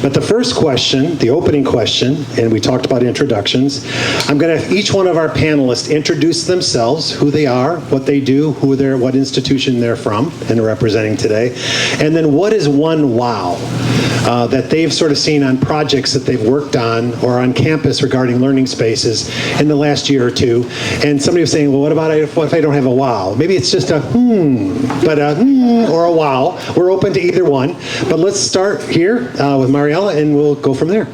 But the first question, the opening question, and we talked about introductions, I'm going to have each one of our panelists introduce themselves, who they are, what they do, what institution they're from and representing today, and then what is one wow that they've sort of seen on projects that they've worked on or on campus regarding learning spaces in the last year or two. And somebody was saying, well, what if I don't have a wow? Maybe it's just a but a or a wow. We're open to either one. But let's start here with Mariela, and we'll go from there.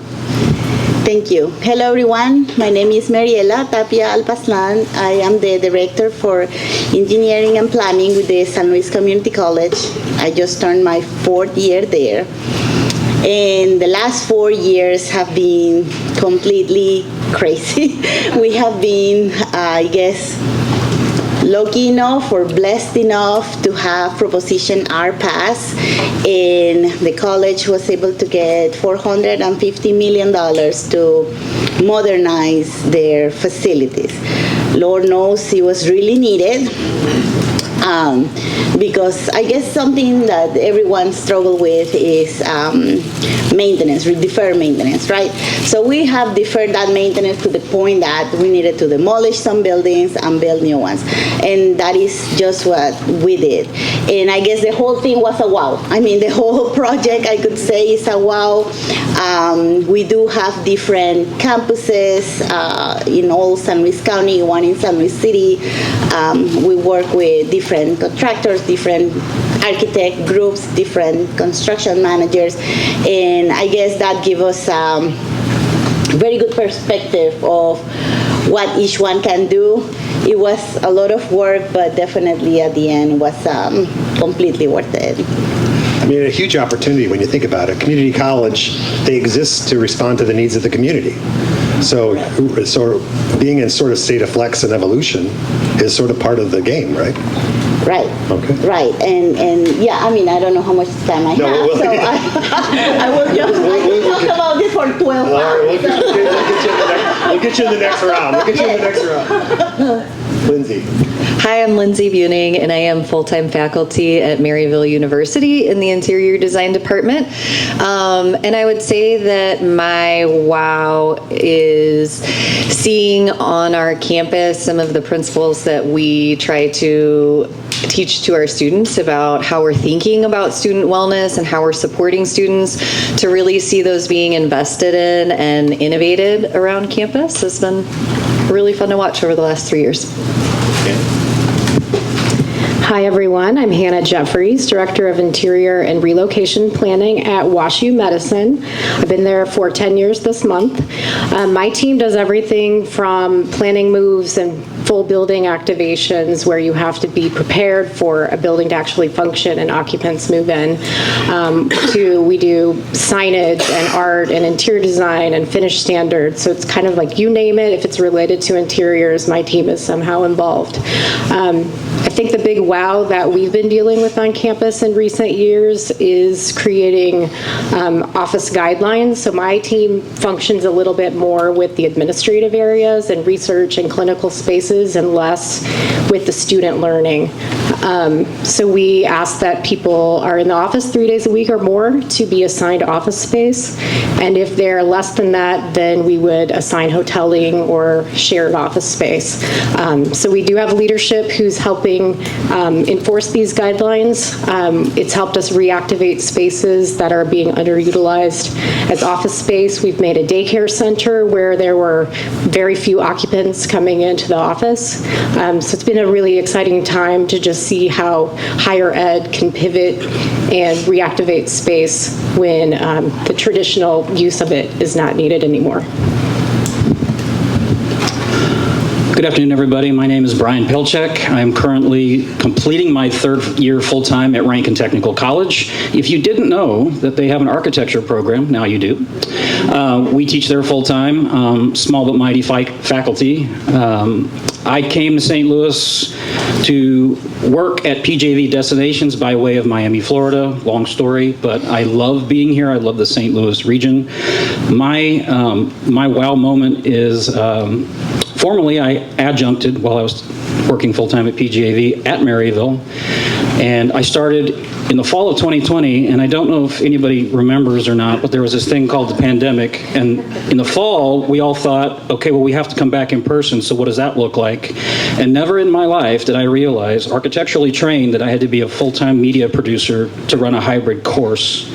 Thank you. Hello, everyone. My name is Mariela Tapia Alpaslan. I am the Director for Engineering and Planning with the San Luis Community College. I just turned my 4th year there. And the last 4 years have been completely crazy. We have been, I guess, lucky enough or blessed enough to have Proposition R pass, and the college was able to get $450 million to modernize their facilities. Lord knows it was really needed. Because I guess something that everyone struggles with is maintenance, deferred maintenance, right? So we have deferred that maintenance to the point that we needed to demolish some buildings and build new ones. And that is just what we did. And I guess the whole thing was a wow. I mean, the whole project, I could say, is a wow. We do have different campuses in all San Luis County, one in San Luis City. We work with different contractors, different architect groups, different construction managers, and I guess that gives us a very good perspective of what each one can do. It was a lot of work, but definitely at the end was completely worth it. I mean, a huge opportunity when you think about it. Community college, they exist to respond to the needs of the community. So being in sort of state of flux and evolution is sort of part of the game, right? Right. Okay. Right. And yeah, I mean, I don't know how much time I have, so I will just talk about this for 12 hours. We'll get you in the next round. Lindsay. Hi, I'm Lindsay Buning, and I am full-time faculty at Maryville University in the Interior Design Department. And I would say that my wow is seeing on our campus some of the principles that we try to teach to our students about how we're thinking about student wellness and how we're supporting students, to really see those being invested in and innovated around campus has been really fun to watch over the last 3 years. Hi, everyone. I'm Hannah Jeffries, Director of Interior and Relocation Planning at WashU Medicine. I've been there for 10 years this month. My team does everything from planning moves and full building activations where you have to be prepared for a building to actually function and occupants move in, to we do signage and art and interior design and finish standards. So it's kind of like you name it. If it's related to interiors, my team is somehow involved. I think the big wow that we've been dealing with on campus in recent years is creating office guidelines. So my team functions a little bit more with the administrative areas and research and clinical spaces and less with the student learning. So we ask that people are in the office 3 days a week or more to be assigned office space. And if they're less than that, then we would assign hoteling or shared office space. So we do have leadership who's helping enforce these guidelines. It's helped us reactivate spaces that are being underutilized as office space. We've made a daycare center where there were very few occupants coming into the office. So it's been a really exciting time to just see how higher ed can pivot and reactivate space when the traditional use of it is not needed anymore. Good afternoon, everybody. My name is Brian Pilchek. I'm currently completing my 3rd year full-time at Rankin Technical College. If you didn't know that they have an architecture program, now you do. We teach there full-time, small but mighty faculty. I came to St. Louis to work at PJV Destinations by way of Miami, Florida. Long story, but I love being here. I love the St. Louis region. My wow moment is formerly I adjuncted while I was working full-time at PGAV at Maryville, and I started in the fall of 2020, and I don't know if anybody remembers or not, but there was this thing called the pandemic. And in the fall, we all thought, okay, well, we have to come back in person. So what does that look like? And never in my life did I realize, architecturally trained, that I had to be a full-time media producer to run a hybrid course.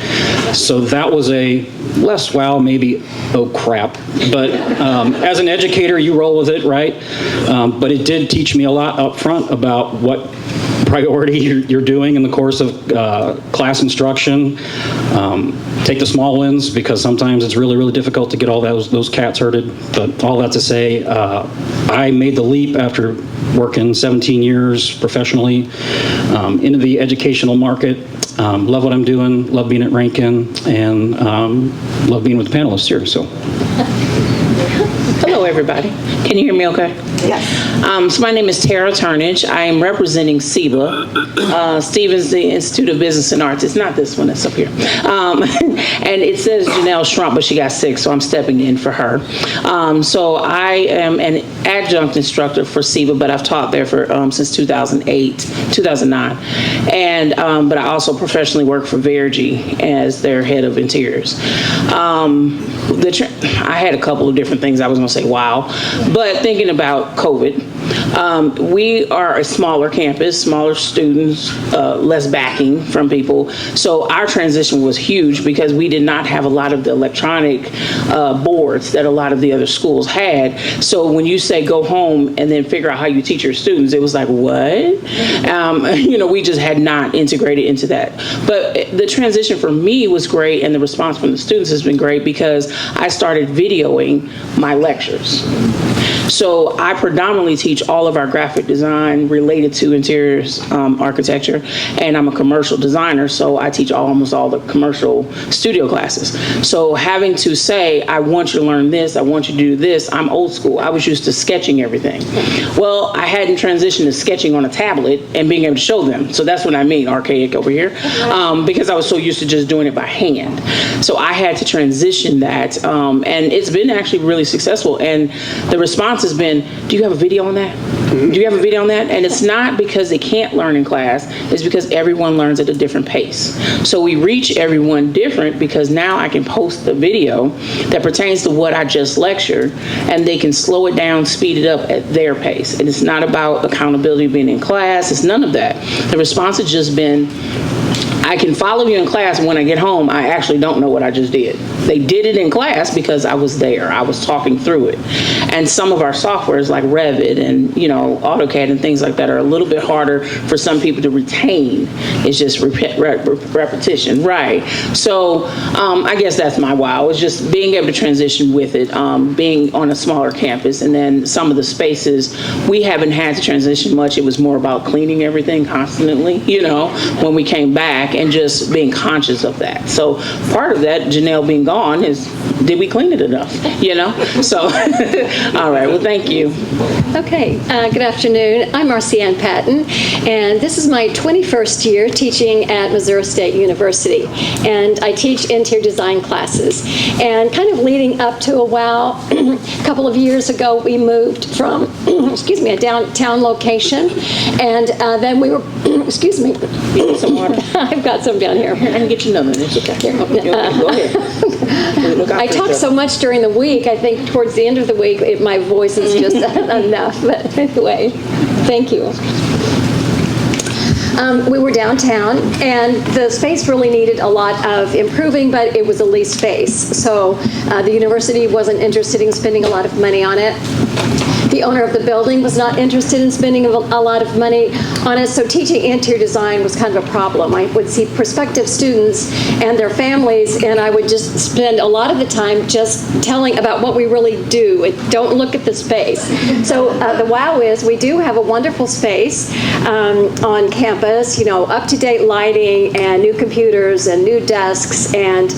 So that was a less wow, maybe oh crap. But as an educator, you roll with it, right? But it did teach me a lot up front about what priority you're doing in the course of class instruction. Take the small wins, because sometimes it's really, really difficult to get all those cats herded. But all that to say, I made the leap after working 17 years professionally into the educational market. Love what I'm doing, love being at Rankin, and love being with the panelists here. So. Hello, everybody. Can you hear me okay? Yes. So my name is Tara Turnage. I am representing SEBA, Stevens Institute of Business and Arts. It's not this one, it's up here. And it says Janelle Shrump, but she got sick, so I'm stepping in for her. So I am an adjunct instructor for SEBA, but I've taught there for since 2009. And but I also professionally work for Vergy as their head of interiors. I had a couple of different things I was going to say, wow. But thinking about COVID, we are a smaller campus, smaller students, less backing from people. So our transition was huge because we did not have a lot of the electronic boards that a lot of the other schools had. So when you say go home and then figure out how you teach your students, it was like, what? We just had not integrated into that. But the transition for me was great, and the response from the students has been great because I started videoing my lectures. So I predominantly teach all of our graphic design related to interiors architecture, and I'm a commercial designer, so I teach almost all the commercial studio classes. So having to say, I want you to learn this, I want you to do this, I'm old school. I was used to sketching everything. Well, I hadn't transitioned to sketching on a tablet and being able to show them. So that's what I mean, archaic over here, because I was so used to just doing it by hand. So I had to transition that, and it's been actually really successful. And the response has been, do you have a video on that? Do you have a video on that? And it's not because they can't learn in class, it's because everyone learns at a different pace. So we reach everyone different because now I can post the video that pertains to what I just lectured, and they can slow it down, speed it up at their pace. And it's not about accountability being in class, it's none of that. The response has just been, I can follow you in class, and when I get home, I actually don't know what I just did. They did it in class because I was there. I was talking through it. And some of our softwares like Revit and, AutoCAD and things like that are a little bit harder for some people to retain. It's just repetition, right? So I guess that's my wow. It's just being able to transition with it, being on a smaller campus, and then some of the spaces, we haven't had to transition much. It was more about cleaning everything constantly, when we came back, and just being conscious of that. So part of that, Janelle being gone, is did we clean it enough? So all right, well, thank you. Okay, good afternoon. I'm Marcy-Ann Patton, and this is my 21st year teaching at Missouri State University, and I teach interior design classes. And kind of leading up to a while, a couple of years ago, we moved from, a downtown location, and then we were, excuse me. You need some water? I've got some down here. I can get you another. It's okay. Go ahead. I talk so much during the week, I think towards the end of the week, my voice is just enough. But anyway, thank you. We were downtown, and the space really needed a lot of improving, but it was a leased space. So the university wasn't interested in spending a lot of money on it. The owner of the building was not interested in spending a lot of money on it, so teaching interior design was kind of a problem. I would see prospective students and their families, and I would just spend a lot of the time just telling about what we really do. Don't look at the space. So the wow is we do have a wonderful space on campus, up-to-date lighting and new computers and new desks and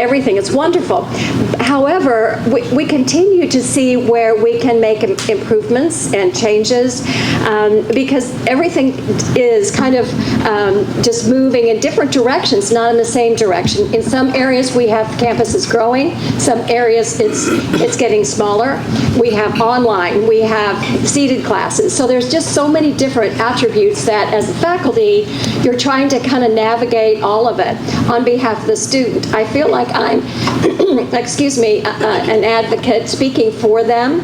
everything. It's wonderful. However, we continue to see where we can make improvements and changes, because everything is kind of just moving in different directions, not in the same direction. In some areas, we have campuses growing. Some areas, it's getting smaller. We have online. We have seated classes. So there's just so many different attributes that, as a faculty, you're trying to kind of navigate all of it on behalf of the student. I feel like I'm, excuse me, an advocate speaking for them,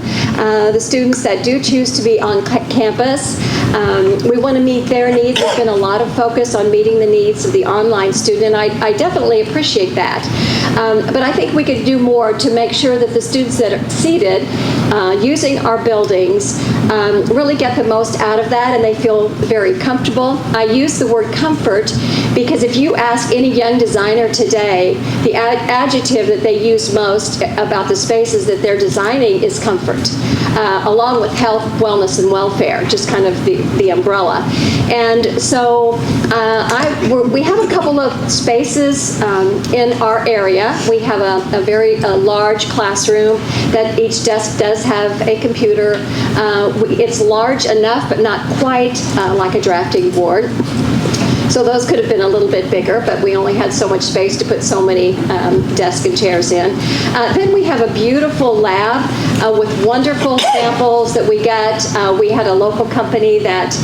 the students that do choose to be on campus. We want to meet their needs. There's been a lot of focus on meeting the needs of the online student, and I definitely appreciate that. But I think we could do more to make sure that the students that are seated using our buildings really get the most out of that, and they feel very comfortable. I use the word comfort because if you ask any young designer today, the adjective that they use most about the spaces that they're designing is comfort, along with health, wellness, and welfare, just kind of the umbrella. And so we have a couple of spaces in our area. We have a very large classroom that each desk does have a computer. It's large enough, but not quite like a drafting board. So those could have been a little bit bigger, but we only had so much space to put so many desks and chairs in. Then we have a beautiful lab with wonderful samples that we get. We had a local company that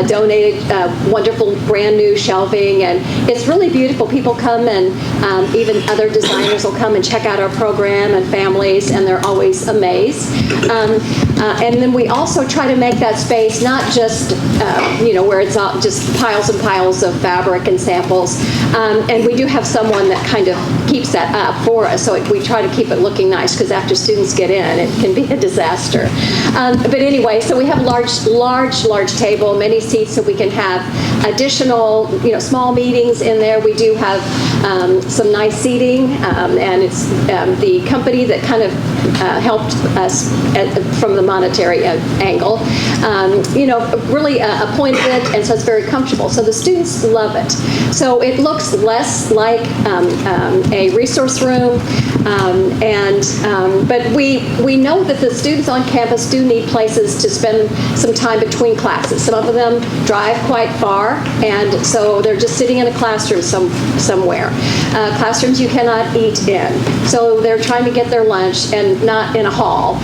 donated wonderful brand new shelving, and it's really beautiful. People come, and even other designers will come and check out our program, and families, and they're always amazed. And then we also try to make that space not just where it's all just piles and piles of fabric and samples, and we do have someone that kind of keeps that up for us, so we try to keep it looking nice, because after students get in, it can be a disaster. But anyway, so we have large table, many seats, so we can have additional small meetings in there. We do have some nice seating, and it's the company that kind of helped us from the monetary angle, really appointed it, and so it's very comfortable. So the students love it. So it looks less like a resource room, but we know that the students on campus do need places to spend some time between classes. Some of them drive quite far, and so they're just sitting in a classroom somewhere. Classrooms you cannot eat in, so they're trying to get their lunch and not in a hall.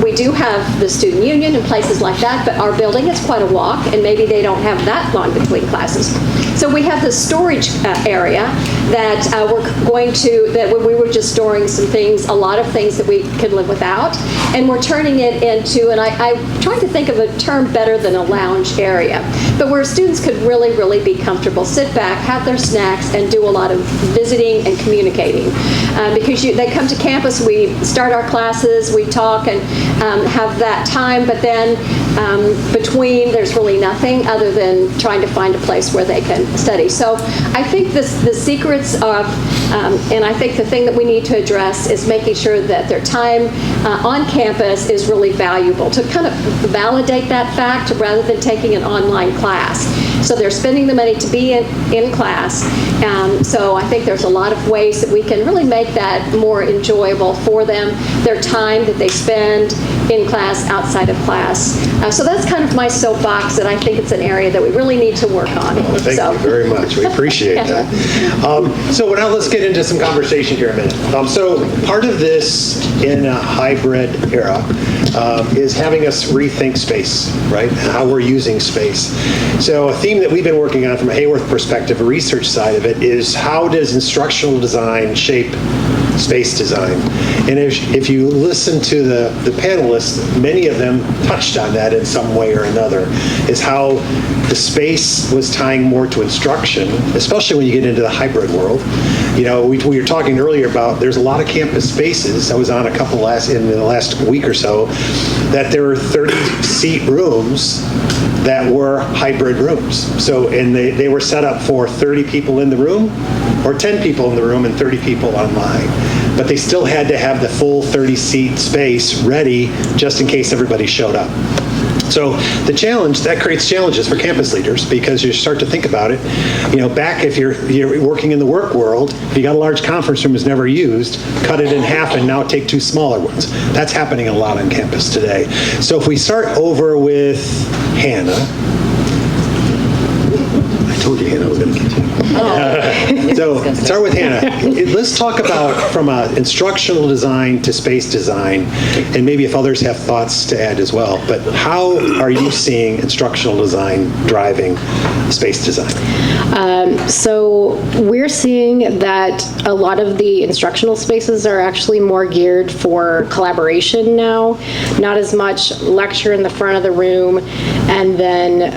We do have the student union and places like that, but our building is quite a walk, and maybe they don't have that long between classes. So we have the storage area that we were just storing some things, a lot of things that we could live without, and we're turning it into, and I'm trying to think of a term better than a lounge area, but where students could really be comfortable, sit back, have their snacks, and do a lot of visiting and communicating. Because they come to campus, we start our classes, we talk and have that time, but then between there's really nothing other than trying to find a place where they can study. So I think the secrets of, and I think the thing that we need to address is making sure that their time on campus is really valuable, to kind of validate that fact rather than taking an online class. So they're spending the money to be in class. So I think there's a lot of ways that we can really make that more enjoyable for them, their time that they spend in class, outside of class. So that's kind of my soapbox, and I think it's an area that we really need to work on. Well, thank you very much. We appreciate that. So now let's get into some conversation here a minute. So part of this in a hybrid era is having us rethink space, right? And how we're using space. So a theme that we've been working on from a Hayworth perspective, a research side of it, is how does instructional design shape space design? And if you listen to the panelists, many of them touched on that in some way or another, is how the space was tying more to instruction, especially when you get into the hybrid world. We were talking earlier about there's a lot of campus spaces. I was on a couple in the last week or so, that there were 30-seat rooms that were hybrid rooms. So, and they were set up for 30 people in the room, or 10 people in the room and 30 people online. But they still had to have the full 30-seat space ready just in case everybody showed up. So the challenge, that creates challenges for campus leaders because you start to think about it. Back if you're working in the work world, if you got a large conference room that's never used, cut it in half and now take 2 smaller ones. That's happening a lot on campus today. So if we start over with Hannah, I told you Hannah was going to get you. So start with Hannah. Let's talk about from instructional design to space design, and maybe if others have thoughts to add as well. But how are you seeing instructional design driving space design? So we're seeing that a lot of the instructional spaces are actually more geared for collaboration now, not as much lecture in the front of the room, and then,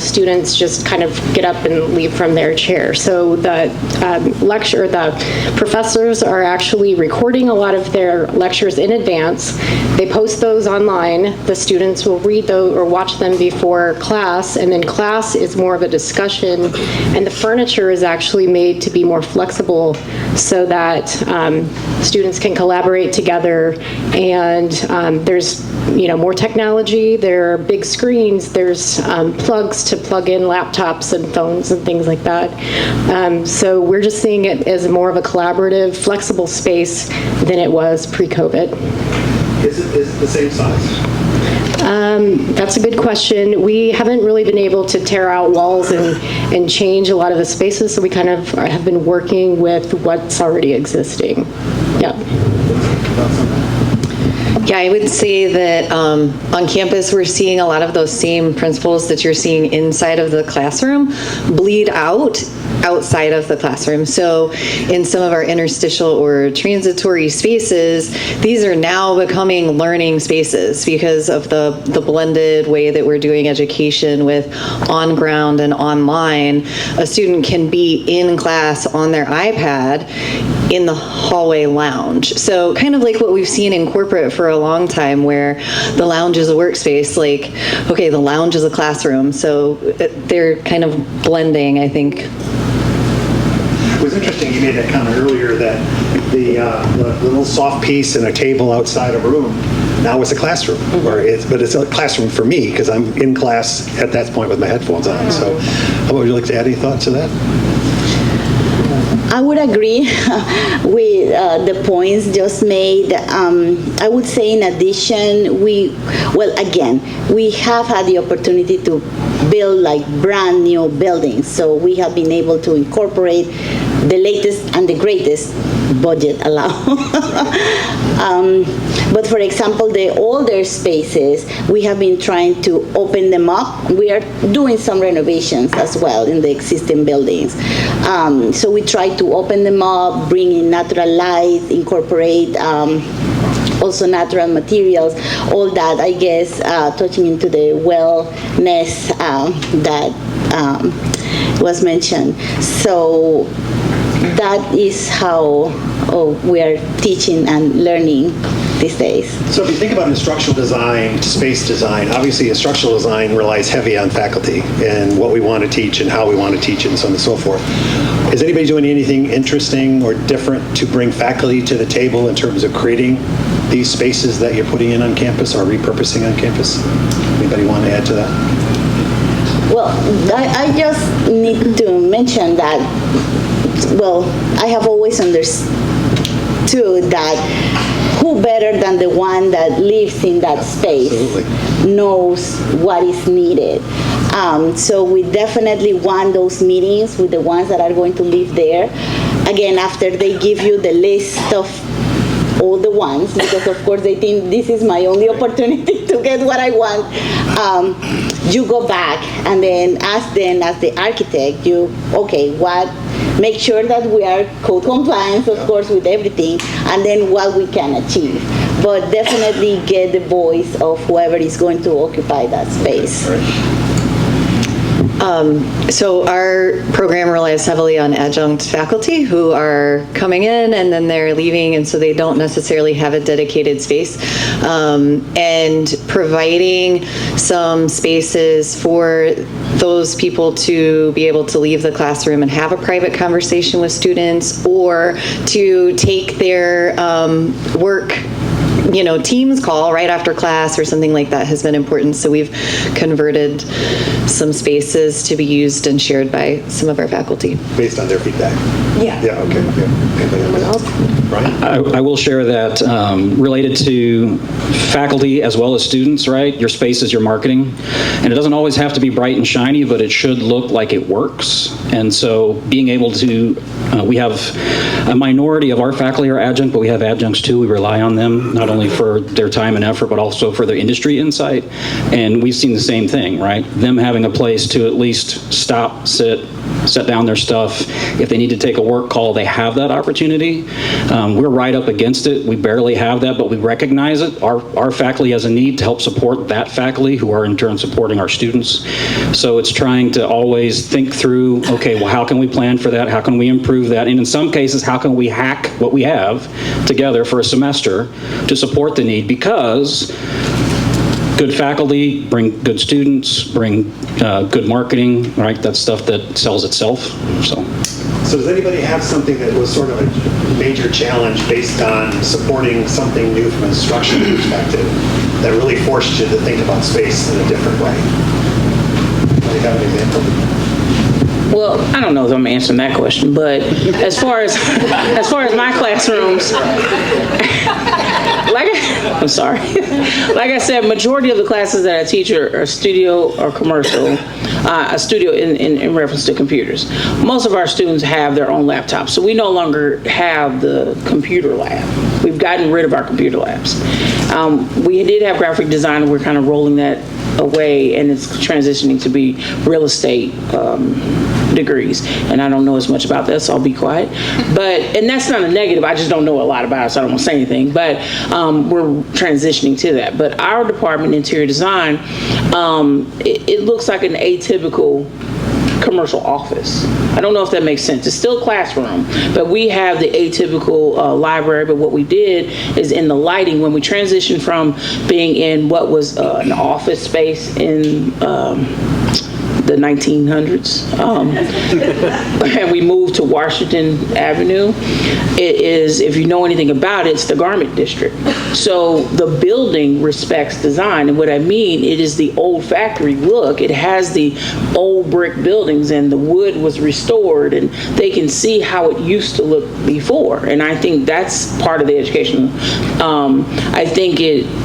students just kind of get up and leave from their chair. So the the professors are actually recording a lot of their lectures in advance. They post those online. The students will read those or watch them before class, and then class is more of a discussion, and the furniture is actually made to be more flexible so that students can collaborate together, and there's more technology. There are big screens. There's plugs to plug in laptops and phones and things like that. So we're just seeing it as more of a collaborative, flexible space than it was pre-COVID. Is it the same size? That's a good question. We haven't really been able to tear out walls and change a lot of the spaces, so we kind of have been working with what's already existing. Yeah. Yeah, I would say that on campus, we're seeing a lot of those same principles that you're seeing inside of the classroom bleed outside of the classroom. So in some of our interstitial or transitory spaces, these are now becoming learning spaces because of the blended way that we're doing education with on-ground and online. A student can be in class on their iPad in the hallway lounge. So kind of like what we've seen in corporate for a long time, where the lounge is a workspace, like, okay, the lounge is a classroom. So they're kind of blending, I think. It was interesting you made that comment earlier that the little soft piece and a table outside of a room now it's a classroom, but it's a classroom for me because I'm in class at that point with my headphones on. So would you like to add any thoughts to that? I would agree with the points just made. I would say in addition, we have had the opportunity to build like brand new buildings. So we have been able to incorporate the latest and the greatest budget allow. But for example, the older spaces, we have been trying to open them up. We are doing some renovations as well in the existing buildings. So we try to open them up, bring in natural light, incorporate also natural materials, all that, I guess, touching into the wellness that was mentioned. So that is how we are teaching and learning these days. So if you think about instructional design to space design, obviously instructional design relies heavy on faculty and what we want to teach and how we want to teach it and so on and so forth. Is anybody doing anything interesting or different to bring faculty to the table in terms of creating these spaces that you're putting in on campus or repurposing on campus? Anybody want to add to that? Well, I just need to mention that, well, I have always understood that who better than the one that lives in that space knows what is needed. So we definitely want those meetings with the ones that are going to live there. Again, after they give you the list of all the ones, because of course they think this is my only opportunity to get what I want. You go back and then ask them as the architect, make sure that we are code compliant, of course, with everything, and then what we can achieve. But definitely get the voice of whoever is going to occupy that space. So our program relies heavily on adjunct faculty who are coming in and then they're leaving, and so they don't necessarily have a dedicated space. And providing some spaces for those people to be able to leave the classroom and have a private conversation with students, or to take their work Teams call right after class or something like that has been important. So we've converted some spaces to be used and shared by some of our faculty. Based on their feedback? Yeah. Yeah, okay. Yeah. Anybody else? Brian? I will share that related to faculty as well as students, right? Your space is your marketing. And it doesn't always have to be bright and shiny, but it should look like it works. And so being able to, we have a minority of our faculty are adjunct, but we have adjuncts too. We rely on them, not only for their time and effort, but also for their industry insight. And we've seen the same thing, right? Them having a place to at least stop, set down their stuff. If they need to take a work call, they have that opportunity. We're right up against it. We barely have that, but we recognize it. Our faculty has a need to help support that faculty who are in turn supporting our students. So it's trying to always think through, okay, well, how can we plan for that? How can we improve that? And in some cases, how can we hack what we have together for a semester to support the need? Because good faculty bring good students, bring good marketing, right? That's stuff that sells itself. So does anybody have something that was sort of a major challenge based on supporting something new from an instructional perspective that really forced you to think about space in a different way? Do you have an example? Well, I don't know if I'm answering that question, but as far as my classrooms, I'm sorry. Like I said, majority of the classes that I teach are studio or commercial, a studio in reference to computers. Most of our students have their own laptops, so we no longer have the computer lab. We've gotten rid of our computer labs. We did have graphic design, and we're kind of rolling that away, and it's transitioning to be real estate degrees, and I don't know as much about that, so I'll be quiet. And that's not a negative, I just don't know a lot about it, so I don't want to say anything, but we're transitioning to that. But our department, interior design, it looks like an atypical commercial office. I don't know if that makes sense. It's still a classroom, but we have the atypical library. But what we did is in the lighting, when we transitioned from being in what was an office space in the 1900s, and we moved to Washington Avenue. It is, if you know anything about it, it's the garment district. So the building respects design, and what I mean, it is the old factory look. It has the old brick buildings, and the wood was restored, and they can see how it used to look before. And I think that's part of the education. I think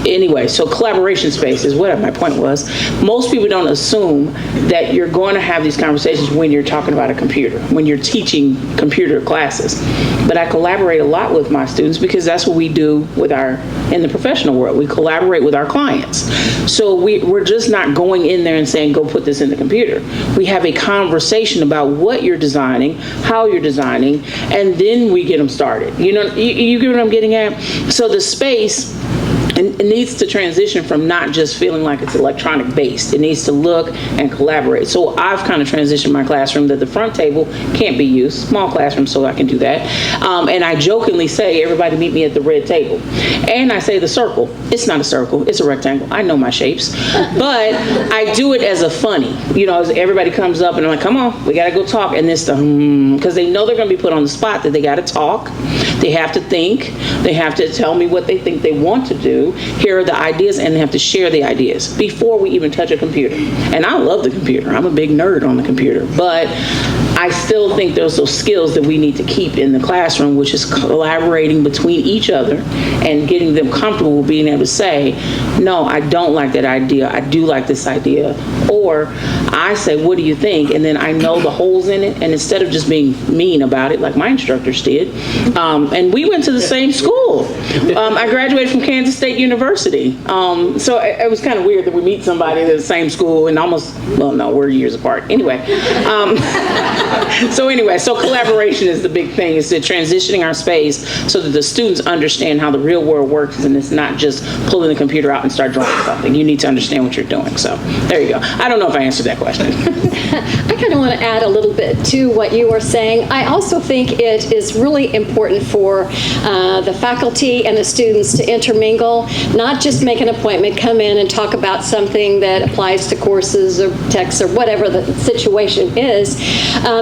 anyway, so collaboration space is what my point was. Most people don't assume that you're going to have these conversations when you're talking about a computer, when you're teaching computer classes. But I collaborate a lot with my students because that's what we do in the professional world. We collaborate with our clients. So we're just not going in there and saying, go put this in the computer. We have a conversation about what you're designing, how you're designing, and then we get them started. You get what I'm getting at? So the space, it needs to transition from not just feeling like it's electronic based. It needs to look and collaborate. So I've kind of transitioned my classroom that the front table can't be used, small classroom, so I can do that. And I jokingly say, everybody meet me at the red table. And I say the circle. It's not a circle, it's a rectangle. I know my shapes. But I do it as a funny. As everybody comes up and I'm like, come on, we gotta go talk. And this because they know they're gonna be put on the spot, that they gotta talk. They have to think. They have to tell me what they think they want to do. Here are the ideas, and they have to share the ideas before we even touch a computer. And I love the computer. I'm a big nerd on the computer. But I still think there's those skills that we need to keep in the classroom, which is collaborating between each other and getting them comfortable with being able to say, no, I don't like that idea. I do like this idea. Or I say, what do you think? And then I know the holes in it. And instead of just being mean about it, like my instructors did, and we went to the same school. I graduated from Kansas State University. So it was kind of weird that we meet somebody at the same school and we're years apart. Anyway. So collaboration is the big thing, is that transitioning our space so that the students understand how the real world works, and it's not just pulling the computer out and start drawing something. You need to understand what you're doing. So there you go. I don't know if I answered that question. I kind of want to add a little bit to what you were saying. I also think it is really important for the faculty and the students to intermingle, not just make an appointment, come in and talk about something that applies to courses or texts or whatever the situation is.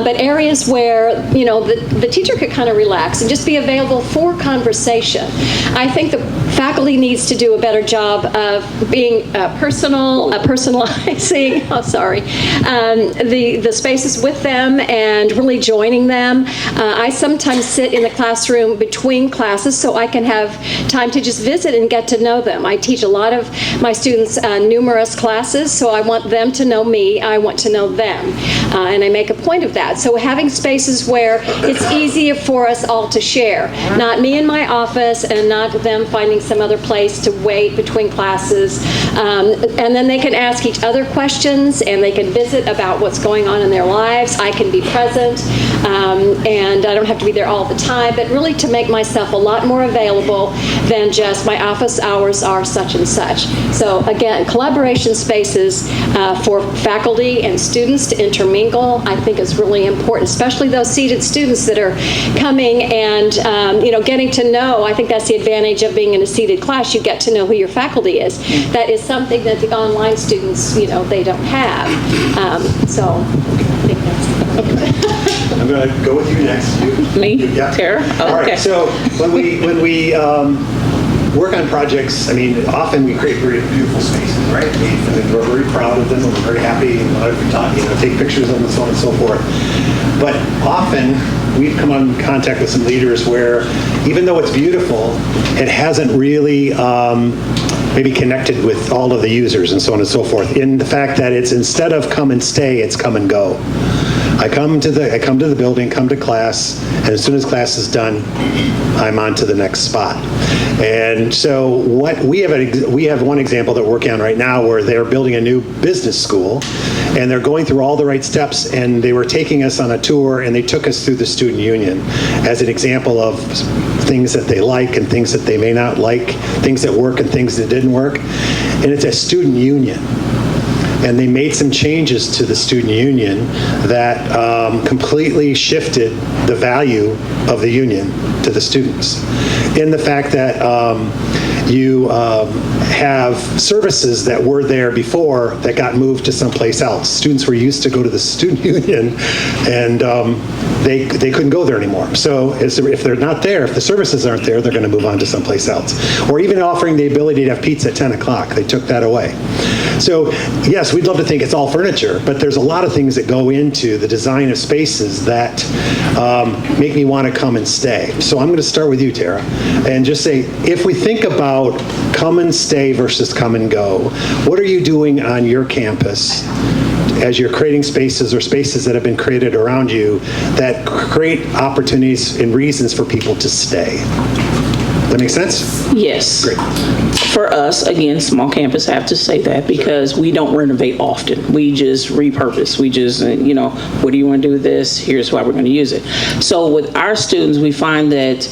but areas where, the teacher could kind of relax and just be available for conversation. I think the faculty needs to do a better job of being personalizing, the spaces with them and really joining them. I sometimes sit in the classroom between classes so I can have time to just visit and get to know them. I teach a lot of my students numerous classes, so I want them to know me, I want to know them, and I make a point of that. So having spaces where it's easier for us all to share, not me in my office and not them finding some other place to wait between classes, and then they can ask each other questions and they can visit about what's going on in their lives. I can be present, and I don't have to be there all the time, but really to make myself a lot more available than just my office hours are such and such. So again, collaboration spaces for faculty and students to intermingle, I think is really important, especially those seated students that are coming and getting to know. I think that's the advantage of being in a seated class. You get to know who your faculty is. That is something that the online students, they don't have. So I think that's I'm going to go with you next. Me? Yeah. Tara? Oh, All okay. right. So when we work on projects, often we create very beautiful spaces, right? We're very proud of them, and we're very happy, and take pictures of them and so on and so forth. But often we've come in contact with some leaders where, even though it's beautiful, it hasn't really maybe connected with all of the users and so on and so forth, in the fact that it's, instead of come and stay, it's come and go. I come to the building, come to class, and as soon as class is done, I'm on to the next spot. And so we have one example that we're working on right now where they're building a new business school, and they're going through all the right steps, and they were taking us on a tour, and they took us through the student union as an example of things that they like and things that they may not like, things that work and things that didn't work. And it's a student union. And they made some changes to the student union that completely shifted the value of the union to the students, in the fact that you have services that were there before that got moved to someplace else. Students were used to go to the student union, and they couldn't go there anymore. So if they're not there, if the services aren't there, they're going to move on to someplace else. Or even offering the ability to have pizza at 10 o'clock, they took that away. So yes, we'd love to think it's all furniture, but there's a lot of things that go into the design of spaces that make me want to come and stay. So I'm going to start with you, Tara, and just say, if we think about come and stay versus come and go, what are you doing on your campus as you're creating spaces or spaces that have been created around you that create opportunities and reasons for people to stay? That make sense? Yes. Great. For us, again, small campus, I have to say that because we don't renovate often. We just repurpose. We just, what do you want to do with this? Here's why we're going to use it. So with our students, we find that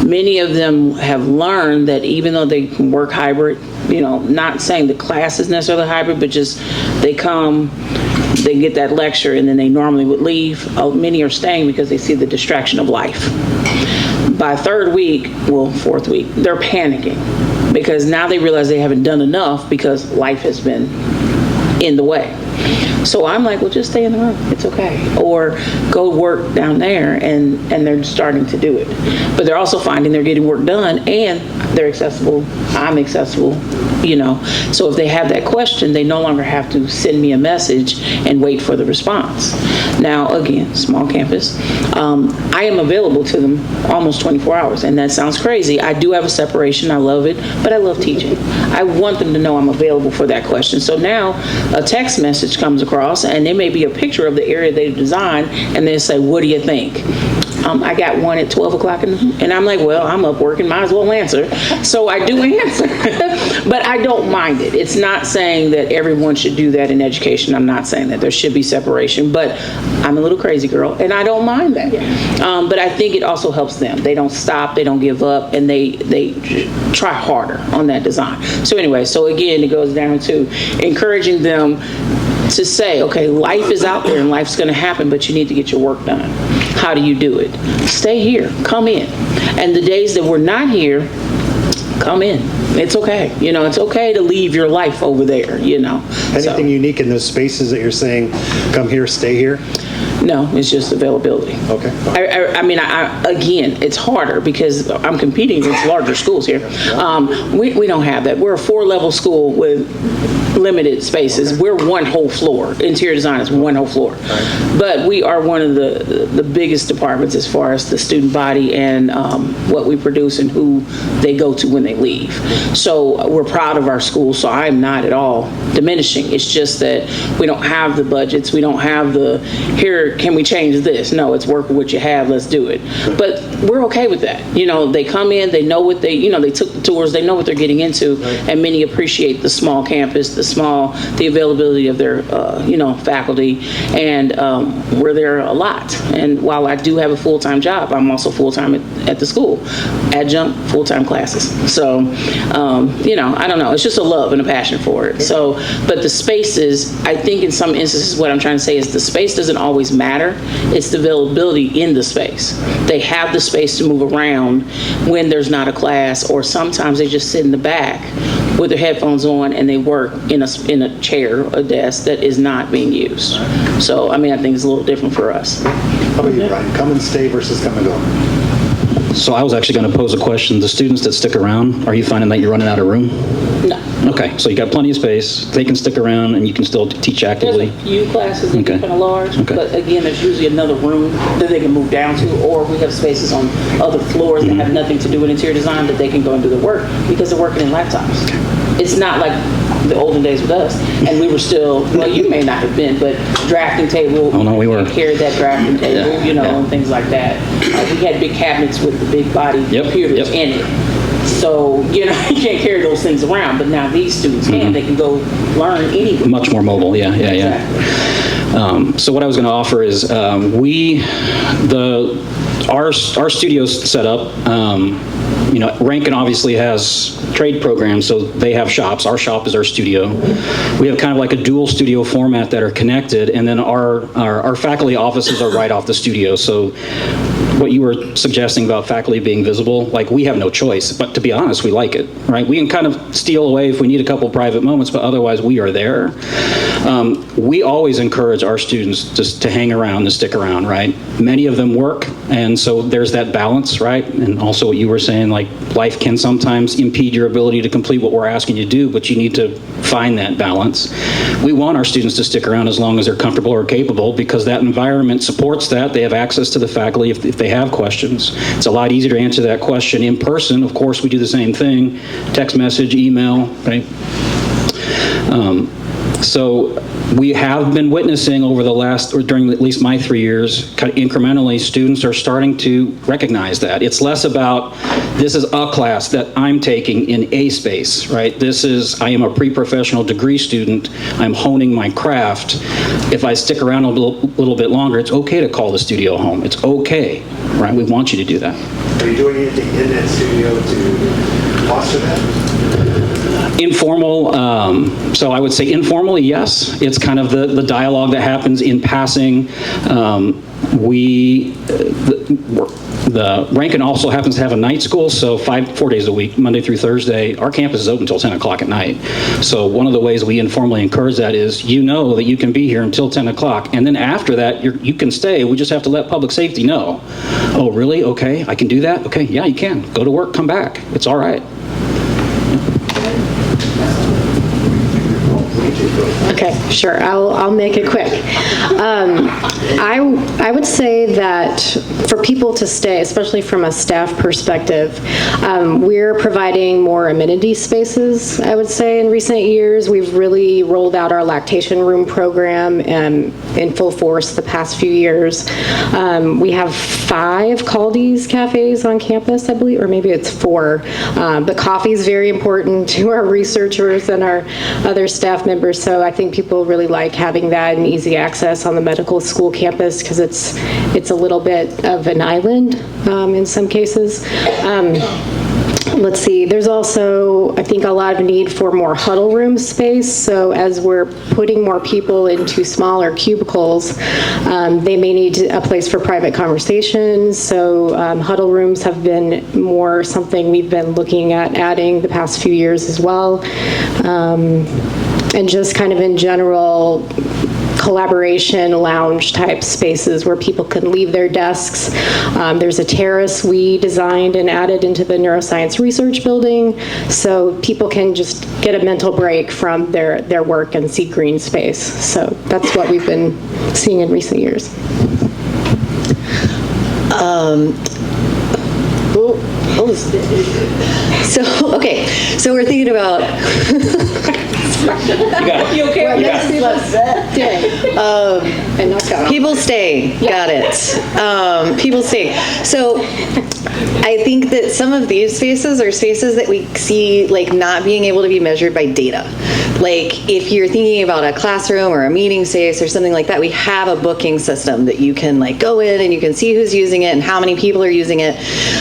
many of them have learned that even though they can work hybrid, not saying the class is necessarily hybrid, but just they come, they get that lecture, and then they normally would leave. Many are staying because they see the distraction of life. By fourth week, they're panicking because now they realize they haven't done enough because life has been in the way. So I'm like, well, just stay in the room. It's okay. Or go work down there, and they're starting to do it. But they're also finding they're getting work done, and they're accessible. I'm accessible, So if they have that question, they no longer have to send me a message and wait for the response. Now, again, small campus. I am available to them almost 24 hours, and that sounds crazy. I do have a separation. I love it, but I love teaching. I want them to know I'm available for that question. So now a text message comes across, and there may be a picture of the area they've designed, and they say, what do you think? I got one at 12 o'clock, and I'm like, well, I'm up working, might as well answer. So I do answer, but I don't mind it. It's not saying that everyone should do that in education. I'm not saying that there should be separation, but I'm a little crazy girl, and I don't mind that. Yeah. But I think it also helps them. They don't stop, they don't give up, and they try harder on that design. So anyway, so again, it goes down to encouraging them to say, okay, life is out there and life's going to happen, but you need to get your work done. How do you do it? Stay here, come in. And the days that we're not here, come in. It's okay. It's okay to leave your life over there, Anything unique in those spaces that you're saying, come here, stay here? No, it's just availability. Okay. I mean, again, it's harder because I'm competing against larger schools here. We don't have that. We're a 4-level school with limited spaces. We're one whole floor. Interior design is one whole floor. But we are one of the biggest departments as far as the student body and what we produce and who they go to when they leave. So we're proud of our school, so I'm not at all diminishing. It's just that we don't have the budgets. We don't have the, here, can we change this? No, it's work with what you have, let's do it. But we're okay with that. You know, they come in, they know what they, they took the tours, they know what they're getting into, and many appreciate the small campus, the availability of their, faculty, and we're there a lot. And while I do have a full-time job, I'm also full-time at the school, adjunct full-time classes. So, I don't know, it's just a love and a passion for it. So, but the spaces, I think in some instances what I'm trying to say is the space doesn't always matter, it's the availability in the space. They have the space to move around when there's not a class, or sometimes they just sit in the back with their headphones on and they work in a chair, a desk that is not being used. So, I mean, I think it's a little different for us. How about you, Brian? Come and stay versus come and go. So I was actually going to pose a question. The students that stick around, are you finding that you're running out of room? No. Okay, so you got plenty of space. They can stick around and you can still teach actively. There's a few classes that Okay. are kind of large, Okay. but again, there's usually another room that they can move down to, or we have spaces on other floors that have nothing to do with interior design that they can go and do their work because they're working in laptops. It's not like the olden days with us, and we were still, well, you may not have been, but drafting table. Oh, no, we were. Carried that drafting table, Yeah. and things like that. We had big cabinets with the big body Yep, computers yep. in it. So, you can't carry those things around, but now these students can. They can go learn anywhere. Much more mobile, yeah. So what I was going to offer is our studio's set up. Rankin obviously has trade programs, so they have shops. Our shop is our studio. We have kind of like a dual studio format that are connected, and then our faculty offices are right off the studio. So what you were suggesting about faculty being visible, like, we have no choice, but to be honest, we like it, right? We can kind of steal away if we need a couple private moments, but otherwise we are there. We always encourage our students just to hang around, to stick around, right? Many of them work, and so there's that balance, right? And also what you were saying, like, life can sometimes impede your ability to complete what we're asking you to do, but you need to find that balance. We want our students to stick around as long as they're comfortable or capable, because that environment supports that. They have access to the faculty if they have questions. It's a lot easier to answer that question in person. Of course, we do the same thing, text message, email, right? So we have been witnessing over the last, or during at least my 3 years, kind of incrementally, students are starting to recognize that. It's less about, this is a class that I'm taking in a space, right? I am a pre-professional degree student. I'm honing my craft. If I stick around a little bit longer, it's okay to call the studio home. It's okay, right? We want you to do that. Are you doing anything in that studio to foster that? Informal, so I would say informally, yes. It's kind of the dialogue that happens in passing. The Rankin also happens to have a night school, so 4 days a week, Monday through Thursday. Our campus is open until 10 o'clock at night. So one of the ways we informally encourage that is, that you can be here until 10 o'clock. And then after that, you can stay. We just have to let public safety know. Oh, really? Okay, I can do that? Okay, yeah, you can. Go to work, come back. It's all right. Okay, sure. I'll make it quick. I would say that for people to stay, especially from a staff perspective, we're providing more amenity spaces, I would say, in recent years. We've really rolled out our lactation room program in full force the past few years. We have 5 Caldi's cafes on campus, I believe, or maybe it's 4. But coffee is very important to our researchers and our other staff members, so I think people really like having that and easy access on the medical school campus, because it's a little bit of an island in some cases. Let's see, there's also, I think, a lot of need for more huddle room space. So as we're putting more people into smaller cubicles, they may need a place for private conversations. So huddle rooms have been more something we've been looking at adding the past few years as well. And just kind of in general, collaboration lounge type spaces where people can leave their desks. There's a terrace we designed and added into the neuroscience research building so people can just get a mental break from their work and see green space. So that's what we've been seeing in recent years. So we're thinking about You okay? people staying. Got it. People staying. So I think that some of these spaces are spaces that we see like not being able to be measured by data. Like if you're thinking about a classroom or a meeting space or something like that, we have a booking system that you can like go in and you can see who's using it and how many people are using it.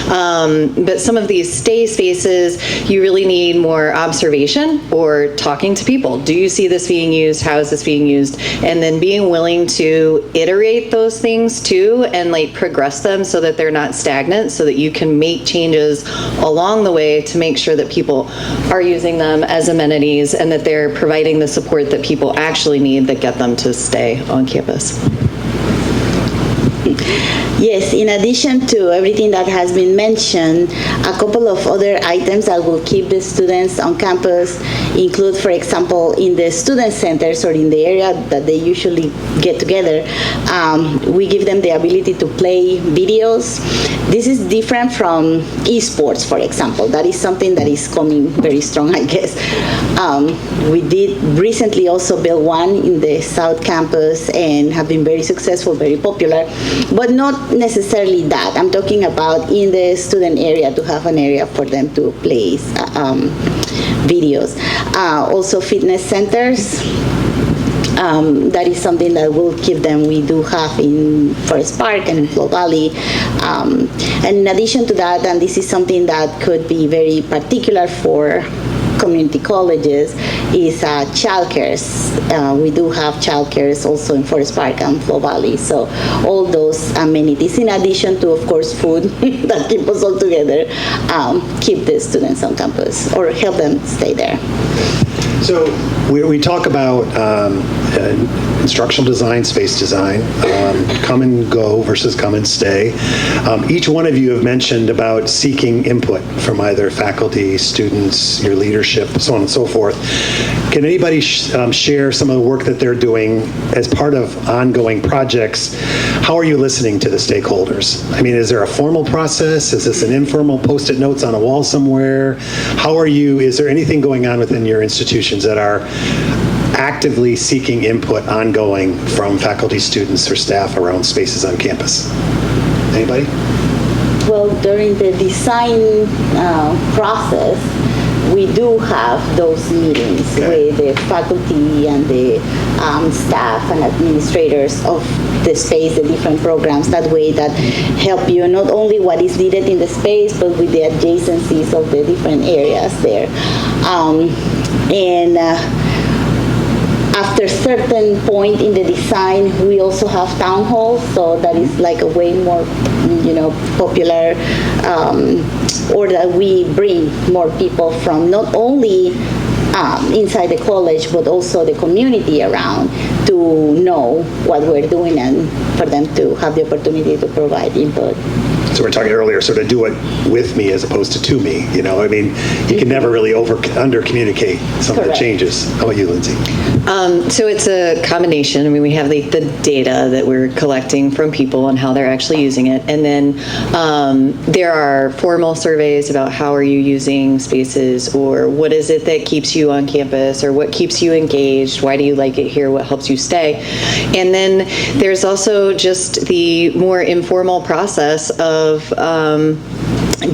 But some of these stay spaces, you really need more observation or talking to people. Do you see this being used? How is this being used? And then being willing to iterate those things too and like progress them so that they're not stagnant, so that you can make changes along the way to make sure that people are using them as amenities and that they're providing the support that people actually need that get them to stay on campus. Yes, in addition to everything that has been mentioned, a couple of other items that will keep the students on campus include, for example, in the student centers or in the area that they usually get together, we give them the ability to play videos. This is different from esports, for example. That is something that is coming very strong, I guess. We did recently also build one in the South Campus and have been very successful, very popular, but not necessarily that. I'm talking about in the student area to have an area for them to play videos. Also fitness centers. That is something that will keep them. We do have in Forest Park and in Flow Valley. And in addition to that, and this is something that could be very particular for community colleges, is childcares. We do have childcares also in Forest Park and Flow Valley. So all those amenities, in addition to, of course, food that keep us all together, keep the students on campus or help them stay there. So we talk about instructional design, space design, come and go versus come and stay. Each one of you have mentioned about seeking input from either faculty, students, your leadership, so on and so forth. Can anybody share some of the work that they're doing as part of ongoing projects? How are you listening to the stakeholders? I mean, is there a formal process? Is this an informal post-it notes on a wall somewhere? How are you, is there anything going on within your institutions that are actively seeking input ongoing from faculty, students, or staff around spaces on campus? Anybody? Well, during the design process, we do have those meetings with the faculty and the staff and administrators of the space, the different programs, that way that help you not only what is needed in the space, but with the adjacencies of the different areas there. After a certain point in the design, we also have town halls, so that is like a way more, popular, or that we bring more people from not only inside the college, but also the community around to know what we're doing and for them to have the opportunity to provide input. So we're talking earlier, sort of do it with me as opposed to me, I mean, you can never really under-communicate some of the changes. How about you, Lindsay? So it's a combination. I mean, we have the data that we're collecting from people on how they're actually using it. And then there are formal surveys about how are you using spaces, or what is it that keeps you on campus, or what keeps you engaged, why do you like it here, what helps you stay. And then there's also just the more informal process of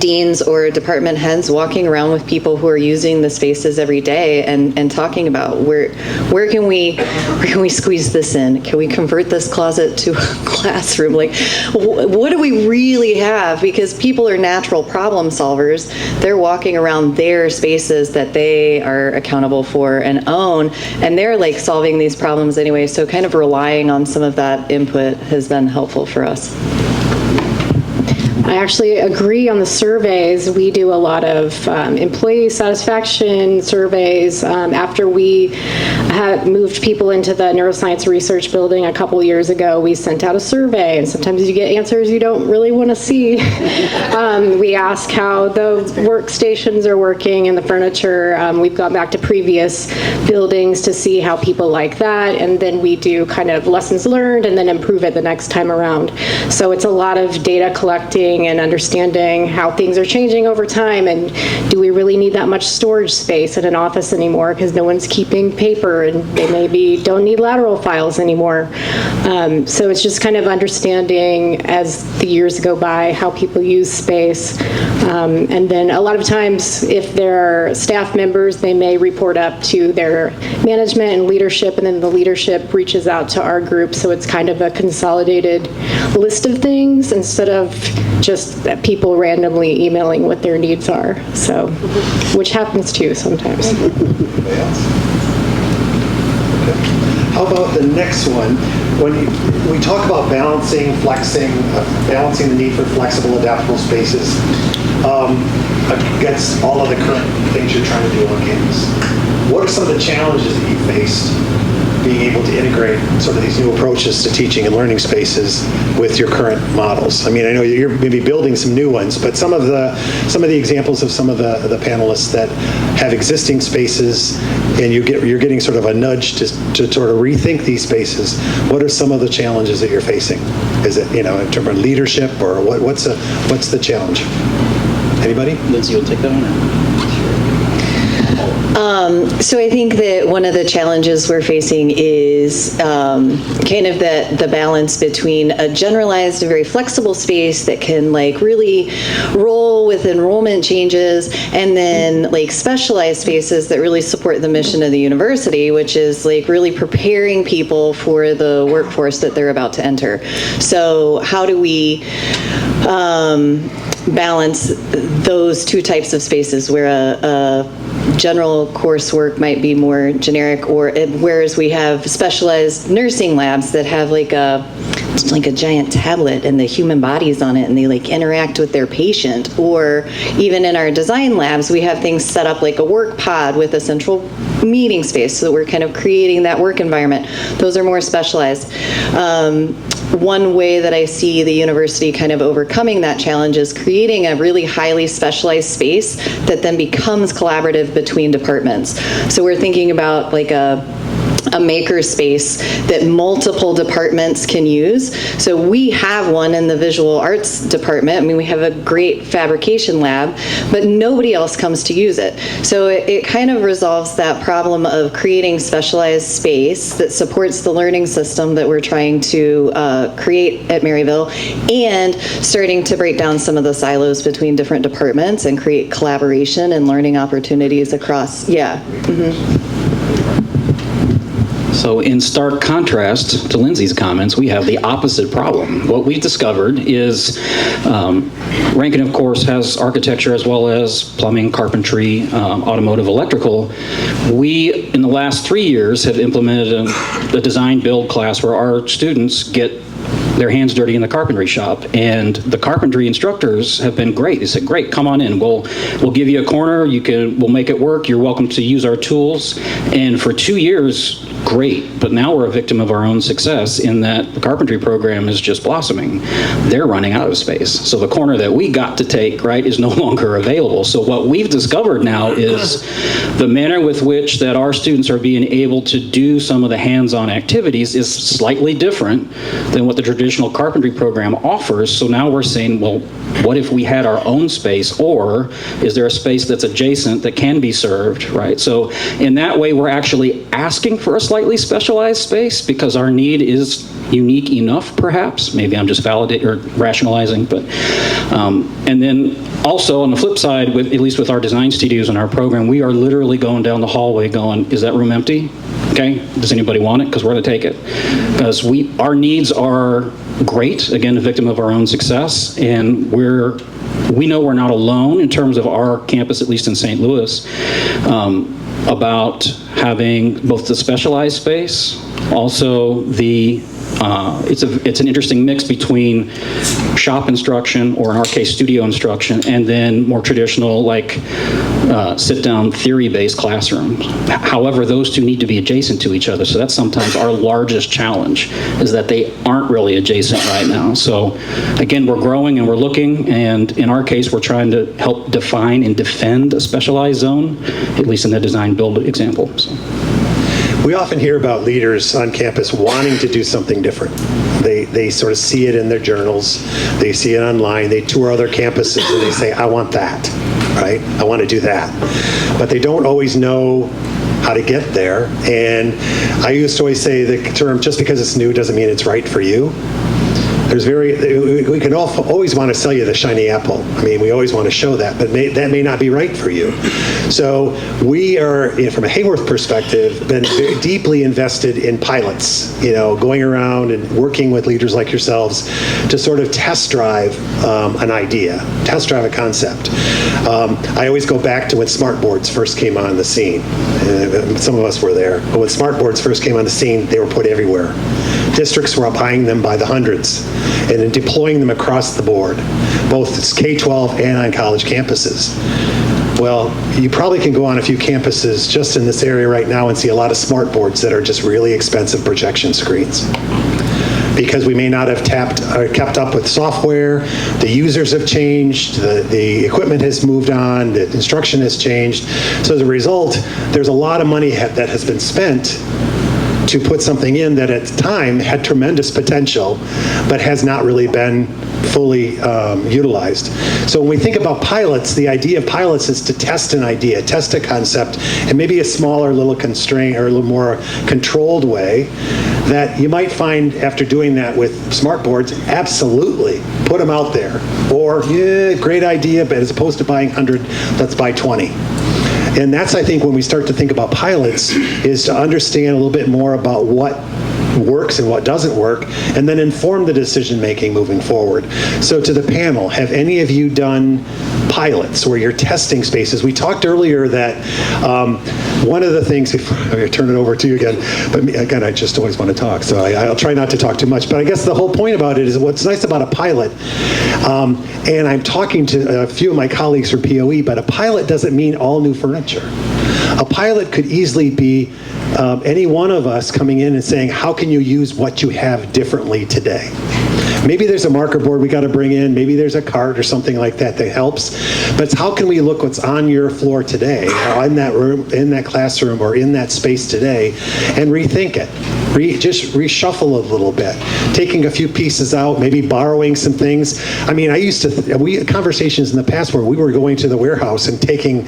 deans or department heads walking around with people who are using the spaces every day and talking about where can we squeeze this in? Can we convert this closet to a classroom? Like, what do we really have? Because people are natural problem solvers. They're walking around their spaces that they are accountable for and own, and they're like solving these problems anyway. So kind of relying on some of that input has been helpful for us. I actually agree on the surveys. We do a lot of employee satisfaction surveys. After we had moved people into the neuroscience research building a couple years ago, we sent out a survey, and sometimes you get answers you don't really want to see. We ask how the workstations are working and the furniture. We've gone back to previous buildings to see how people like that, and then we do kind of lessons learned and then improve it the next time around. So it's a lot of data collecting and understanding how things are changing over time, and do we really need that much storage space in an office anymore because no one's keeping paper, and they maybe don't need lateral files anymore. So it's just kind of understanding as the years go by how people use space. And then a lot of times if there are staff members, they may report up to their management and leadership, and then the leadership reaches out to our group. So it's kind of a consolidated list of things instead of just people randomly emailing what their needs are. So, which happens too sometimes. How about the next one? When we talk about balancing, flexing, balancing the need for flexible, adaptable spaces against all of the current things you're trying to do on campus, what are some of the challenges that you faced being able to integrate sort of these new approaches to teaching and learning spaces with your current models? I mean, I know you're maybe building some new ones, but some of the examples of some of the panelists that have existing spaces, and you're getting sort of a nudge to sort of rethink these spaces. What are some of the challenges that you're facing? Is it, in terms of leadership, or what's the challenge? Anybody? Lindsay, you'll take that one? So I think that one of the challenges we're facing is kind of the balance between a generalized, very flexible space that can really roll with enrollment changes, and then specialized spaces that really support the mission of the university, which is really preparing people for the workforce that they're about to enter. So how do we balance those two types of spaces where a general coursework might be more generic, or whereas we have specialized nursing labs that have it's like a giant tablet and the human body's on it, and they interact with their patient. Or even in our design labs, we have things set up like a work pod with a central meeting space, so that we're kind of creating that work environment. Those are more specialized. One way that I see the university kind of overcoming that challenge is creating a really highly specialized space that then becomes collaborative between departments. So we're thinking about a maker space that multiple departments can use. So we have one in the visual arts department. I mean, we have a great fabrication lab, but nobody else comes to use it. So it kind of resolves that problem of creating specialized space that supports the learning system that we're trying to create at Maryville, and starting to break down some of the silos between different departments and create collaboration and learning opportunities across. Yeah. Mm-hmm. So in stark contrast to Lindsay's comments, we have the opposite problem. What we've discovered is Rankin, of course, has architecture as well as plumbing, carpentry, automotive, electrical. We, in the last 3 years, have implemented a design build class where our students get their hands dirty in the carpentry shop, and the carpentry instructors have been great. They said, "Great, come on in. We'll give you a corner. We'll make it work. You're welcome to use our tools." And for 2 years, great. But now we're a victim of our own success in that the carpentry program is just blossoming. They're running out of space. So the corner that we got to take, is no longer available. So what we've discovered now is the manner with which that our students are being able to do some of the hands-on activities is slightly different than what the traditional carpentry program offers. So now we're saying, well, what if we had our own space, or is there a space that's adjacent that can be served, right? So in that way, we're actually asking for a slightly specialized space because our need is unique enough, perhaps. Maybe I'm just validating or rationalizing, but and then also on the flip side, at least with our design studios in our program, we are literally going down the hallway going, is that room empty? Okay, does anybody want it? Because we're going to take it. Because our needs are great, again, a victim of our own success, and we know we're not alone in terms of our campus, at least in St. Louis. about having both the specialized space, also the it's an interesting mix between shop instruction, or in our case, studio instruction, and then more traditional, like sit-down theory-based classrooms. However, those two need to be adjacent to each other, so that's sometimes our largest challenge, is that they aren't really adjacent right now. So again, we're growing and we're looking, and in our case, we're trying to help define and defend a specialized zone, at least in the design-build example. So. We often hear about leaders on campus wanting to do something different. They sort of see it in their journals, they see it online, they tour other campuses and they say, I want that, right? I want to do that. But they don't always know how to get there. And I used to always say the term, just because it's new doesn't mean it's right for you. We can always want to sell you the shiny apple. I mean, we always want to show that, but that may not be right for you. So we are, from a Hayworth perspective, been very deeply invested in pilots, going around and working with leaders like yourselves to sort of test drive an idea, test drive a concept. I always go back to when smartboards first came on the scene. Some of us were there. But when smartboards first came on the scene, they were put everywhere. Districts were buying them by the hundreds and then deploying them across the board, both K-12 and on college campuses. Well, you probably can go on a few campuses just in this area right now and see a lot of smartboards that are just really expensive projection screens, because we may not have kept up with software, the users have changed, the equipment has moved on, the instruction has changed. So as a result, there's a lot of money that has been spent to put something in that at the time had tremendous potential, but has not really been fully utilized. So when we think about pilots, the idea of pilots is to test an idea, test a concept, and maybe a smaller little constraint or a little more controlled way that you might find after doing that with smartboards, absolutely, put them out there. Or, yeah, great idea, but as opposed to buying 100, let's buy 20. And that's, I think, when we start to think about pilots, is to understand a little bit more about what works and what doesn't work, and then inform the decision-making moving forward. So to the panel, have any of you done pilots where you're testing spaces? We talked earlier that one of the things, before I turn it over to you again, but again, I just always want to talk, so I'll try not to talk too much, but I guess the whole point about it is what's nice about a pilot, and I'm talking to a few of my colleagues from POE, but a pilot doesn't mean all new furniture. A pilot could easily be any one of us coming in and saying, how can you use what you have differently today? Maybe there's a marker board we got to bring in, maybe there's a cart or something like that that helps, but it's how can we look what's on your floor today, or in that room, in that classroom, or in that space today, and rethink it. Just reshuffle a little bit, taking a few pieces out, maybe borrowing some things. I mean, we had conversations in the past where we were going to the warehouse and taking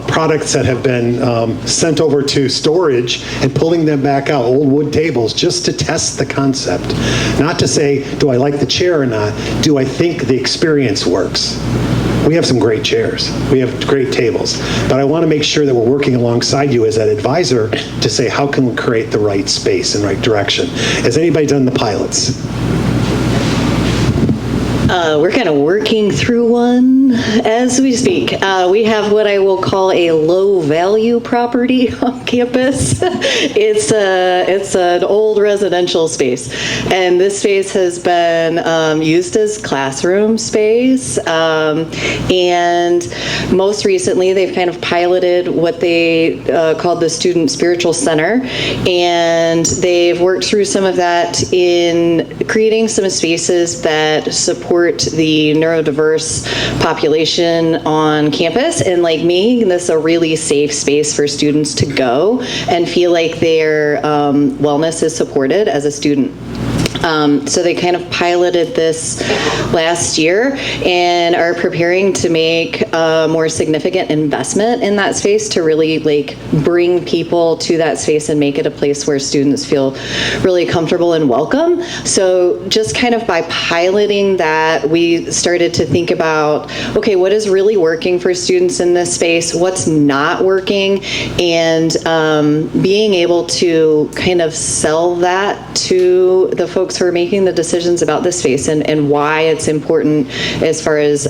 products that have been sent over to storage and pulling them back out, old wood tables, just to test the concept. Not to say, do I like the chair or not? Do I think the experience works? We have some great chairs. We have great tables. But I want to make sure that we're working alongside you as an advisor to say, how can we create the right space and right direction? Has anybody done the pilots? We're kind of working through one as we speak. We have what I will call a low-value property on campus. It's an old residential space, and this space has been used as classroom space. And most recently, they've kind of piloted what they called the Student Spiritual Center, and they've worked through some of that in creating some spaces that support the neurodiverse population on campus. And like me, this is a really safe space for students to go and feel like their wellness is supported as a student. So they kind of piloted this last year and are preparing to make a more significant investment in that space to really bring people to that space and make it a place where students feel really comfortable and welcome. So just kind of by piloting that, we started to think about, okay, what is really working for students in this space? What's not working? And being able to kind of sell that to the folks folks who are making the decisions about this space and why it's important as far as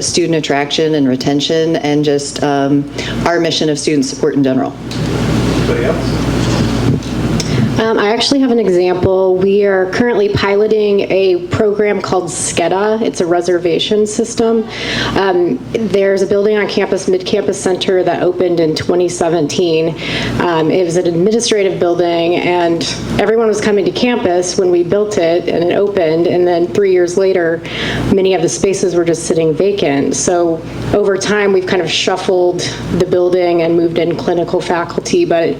student attraction and retention and just our mission of student support in general. Anybody else? I actually have an example. We are currently piloting a program called SCEDA. It's a reservation system. There's a building on campus, Mid-Campus Center, that opened in 2017. It was an administrative building, and everyone was coming to campus when we built it and it opened, and then 3 years later, many of the spaces were just sitting vacant. So over time, we've kind of shuffled the building and moved in clinical faculty, but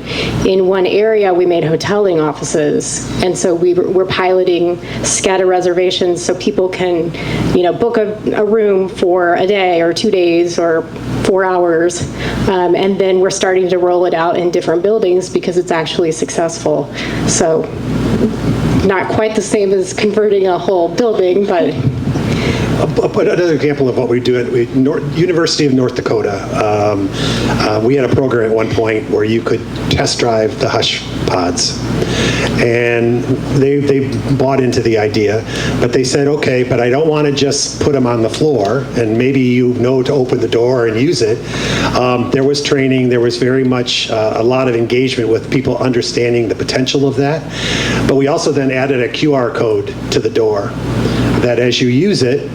in one area, we made hoteling offices. And so we're piloting SCEDA reservations so people can, book a room for a day or 2 days or 4 hours. And then we're starting to roll it out in different buildings because it's actually successful. So not quite the same as converting a whole building, but Another example of what we do at University of North Dakota, we had a program at one point where you could test drive the Hush pods. And they bought into the idea, but they said, okay, but I don't want to just put them on the floor and maybe to open the door and use it. There was training, there was very much a lot of engagement with people understanding the potential of that. But we also then added a QR code to the door that as you use it,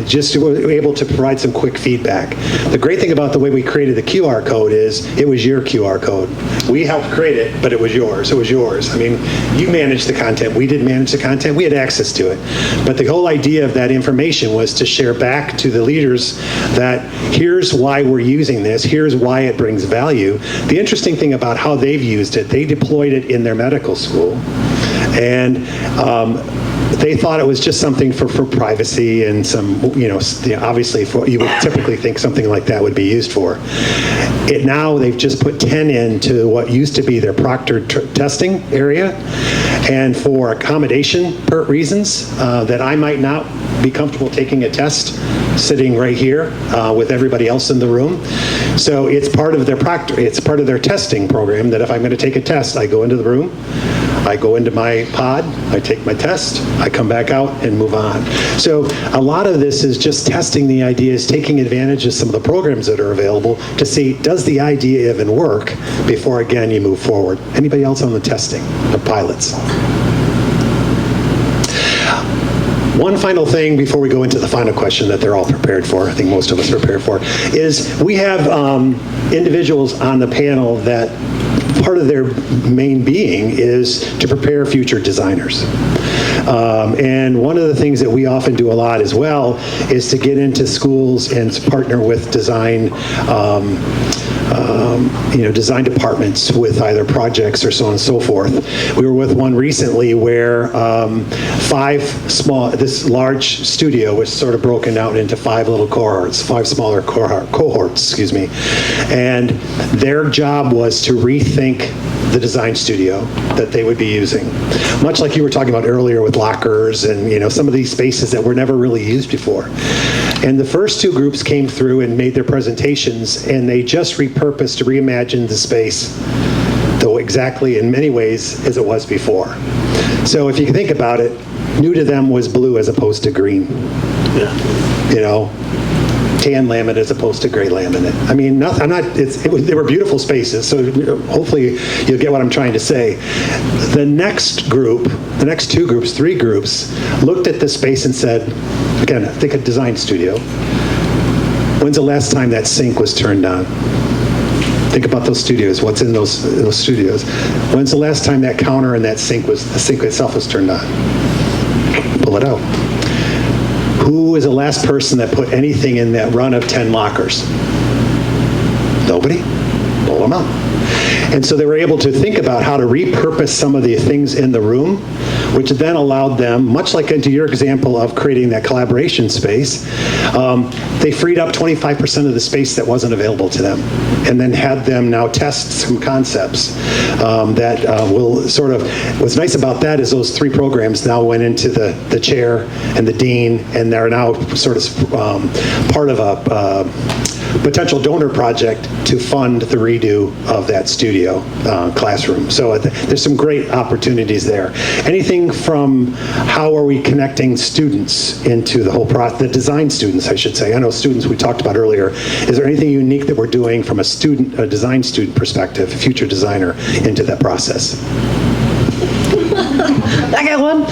just we're able to provide some quick feedback. The great thing about the way we created the QR code is it was your QR code. We helped create it, but it was yours. It was yours. I mean, you managed the content. We didn't manage the content. We had access to it. But the whole idea of that information was to share back to the leaders that here's why we're using this. Here's why it brings value. The interesting thing about how they've used it, they deployed it in their medical school. And they thought it was just something for privacy and some, obviously you would typically think something like that would be used for. Now they've just put 10 into what used to be their proctored testing area. And for accommodation reasons that I might not be comfortable taking a test sitting right here with everybody else in the room. So it's part of their it's part of their testing program that if I'm going to take a test, I go into the room, I go into my pod, I take my test, I come back out and move on. So a lot of this is just testing the ideas, taking advantage of some of the programs that are available to see, does the idea even work before, again, you move forward. Anybody else on the testing, the pilots? One final thing before we go into the final question that they're all prepared for, I think most of us are prepared for, is we have individuals on the panel that part of their main being is to prepare future designers. And one of the things that we often do a lot as well is to get into schools and partner with design design departments with either projects or so on and so forth. We were with one recently where this large studio was sort of broken out into 5 little cohorts, 5 smaller cohorts, and their job was to rethink the design studio that they would be using. Much like you were talking about earlier with lockers and some of these spaces that were never really used before. And the first 2 groups came through and made their presentations, and they just repurposed, reimagined the space, though exactly in many ways as it was before. So if you think about it, new to them was blue as opposed to green. Tan laminate as opposed to gray laminate. I mean, they were beautiful spaces, so hopefully you'll get what I'm trying to say. The next 2 groups, 3 groups, looked at the space and said, again, think a design studio. When's the last time that sink was turned on? Think about those studios, what's in those studios. When's the last time that counter and that sink itself was turned on? Pull it out. Who was the last person that put anything in that run of 10 lockers? Nobody? Pull them out. And so they were able to think about how to repurpose some of the things in the room, which then allowed them, much like into your example of creating that collaboration space, they freed up 25% of the space that wasn't available to them, and then had them now test some concepts that will sort of, what's nice about that is those 3 programs now went into the chair and the dean, and they're now sort of part of a potential donor project to fund the redo of that studio classroom. So there's some great opportunities there. Anything from how are we connecting students into the whole process, the design students, I should say. I know students we talked about earlier. Is there anything unique that we're doing from a design student perspective, a future designer, into that process? I got one.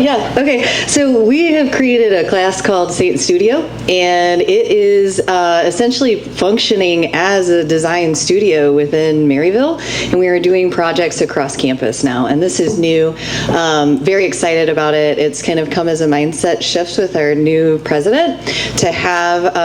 Yeah, okay. So we have created a class called Saint Studio, and it is essentially functioning as a design studio within Maryville, and we are doing projects across campus now, and this is new. Very excited about it. It's kind of come as a mindset shift with our new president to have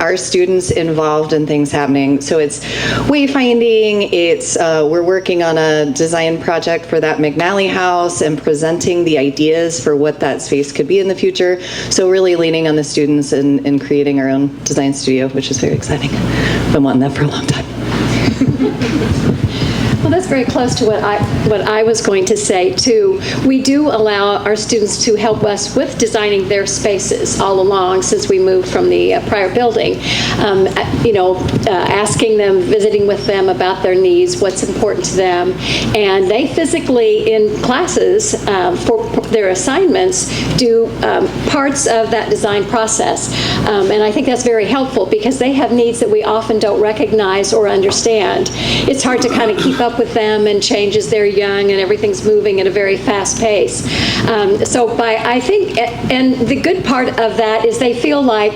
our students involved in things happening. So it's wayfinding, it's we're working on a design project for that McNally house and presenting the ideas for what that space could be in the future. So really leaning on the students and creating our own design studio, which is very exciting. I've been wanting that for a long time. Well, that's very close to what I was going to say too. We do allow our students to help us with designing their spaces all along since we moved from the prior building. Asking them, visiting with them about their needs, what's important to them, and they physically in classes for their assignments do parts of that design process, and I think that's very helpful because they have needs that we often don't recognize or understand. It's hard to kind of keep up with them and change as they're young and everything's moving at a very fast pace. I think, and the good part of that is they feel like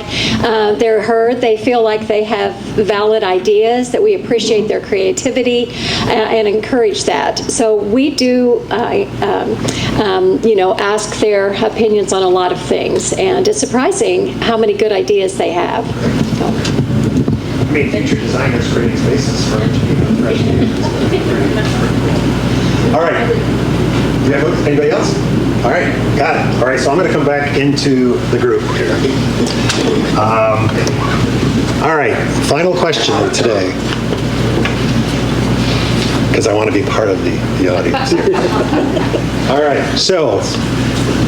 they're heard, they feel like they have valid ideas, that we appreciate their creativity and encourage that. So we do, ask their opinions on a lot of things, and it's surprising how many good ideas they have. I mean, future designers creating spaces for educators. All right. Do you have anybody else? All right, got it. All right, so I'm going to come back into the group here. All right, final question of today, because I want to be part of the audience here. All right, so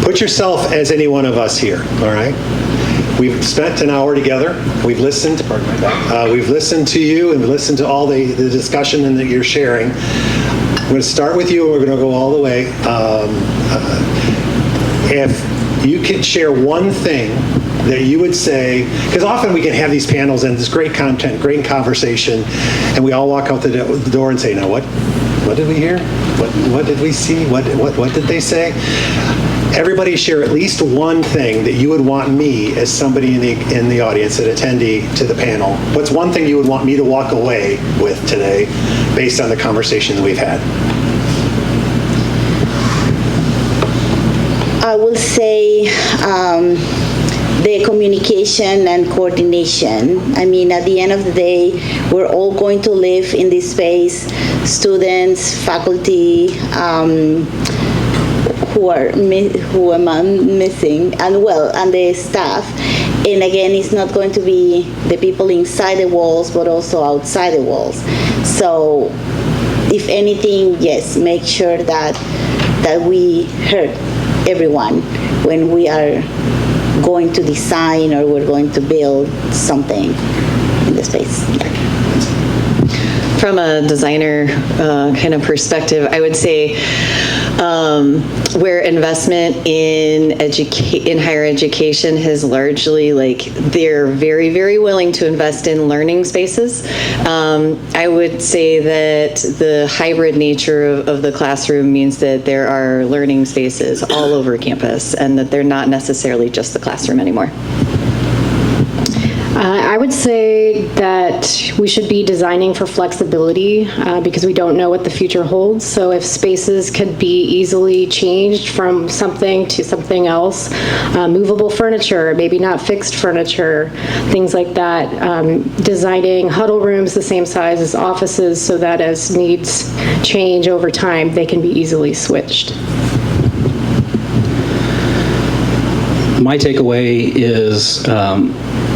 put yourself as any one of us here, all right? We've spent an hour together. We've listened, pardon my back. We've listened to you and listened to all the discussion and that you're sharing. I'm going to start with you and we're going to go all the way. If you could share one thing that you would say, because often we can have these panels and it's great content, great conversation, and we all walk out the door and say, now what did we hear? What did we see? What did they say? Everybody share at least one thing that you would want me, as somebody in the audience, an attendee to the panel. What's one thing you would want me to walk away with today based on the conversation that we've had? I will say the communication and coordination. I mean, at the end of the day, we're all going to live in this space, students, faculty, who am I missing, and the staff. And again, it's not going to be the people inside the walls, but also outside the walls. So, if anything, yes, make sure that we heard everyone when we are going to design or we're going to build something in the space. From a designer kind of perspective, I would say where investment in higher education has largely, they're very, very willing to invest in learning spaces. I would say that the hybrid nature of the classroom means that there are learning spaces all over campus and that they're not necessarily just the classroom anymore. I would say that we should be designing for flexibility because we don't know what the future holds. So if spaces could be easily changed from something to something else, movable furniture, maybe not fixed furniture, things like that. Designing huddle rooms the same size as offices so that as needs change over time, they can be easily switched. My takeaway is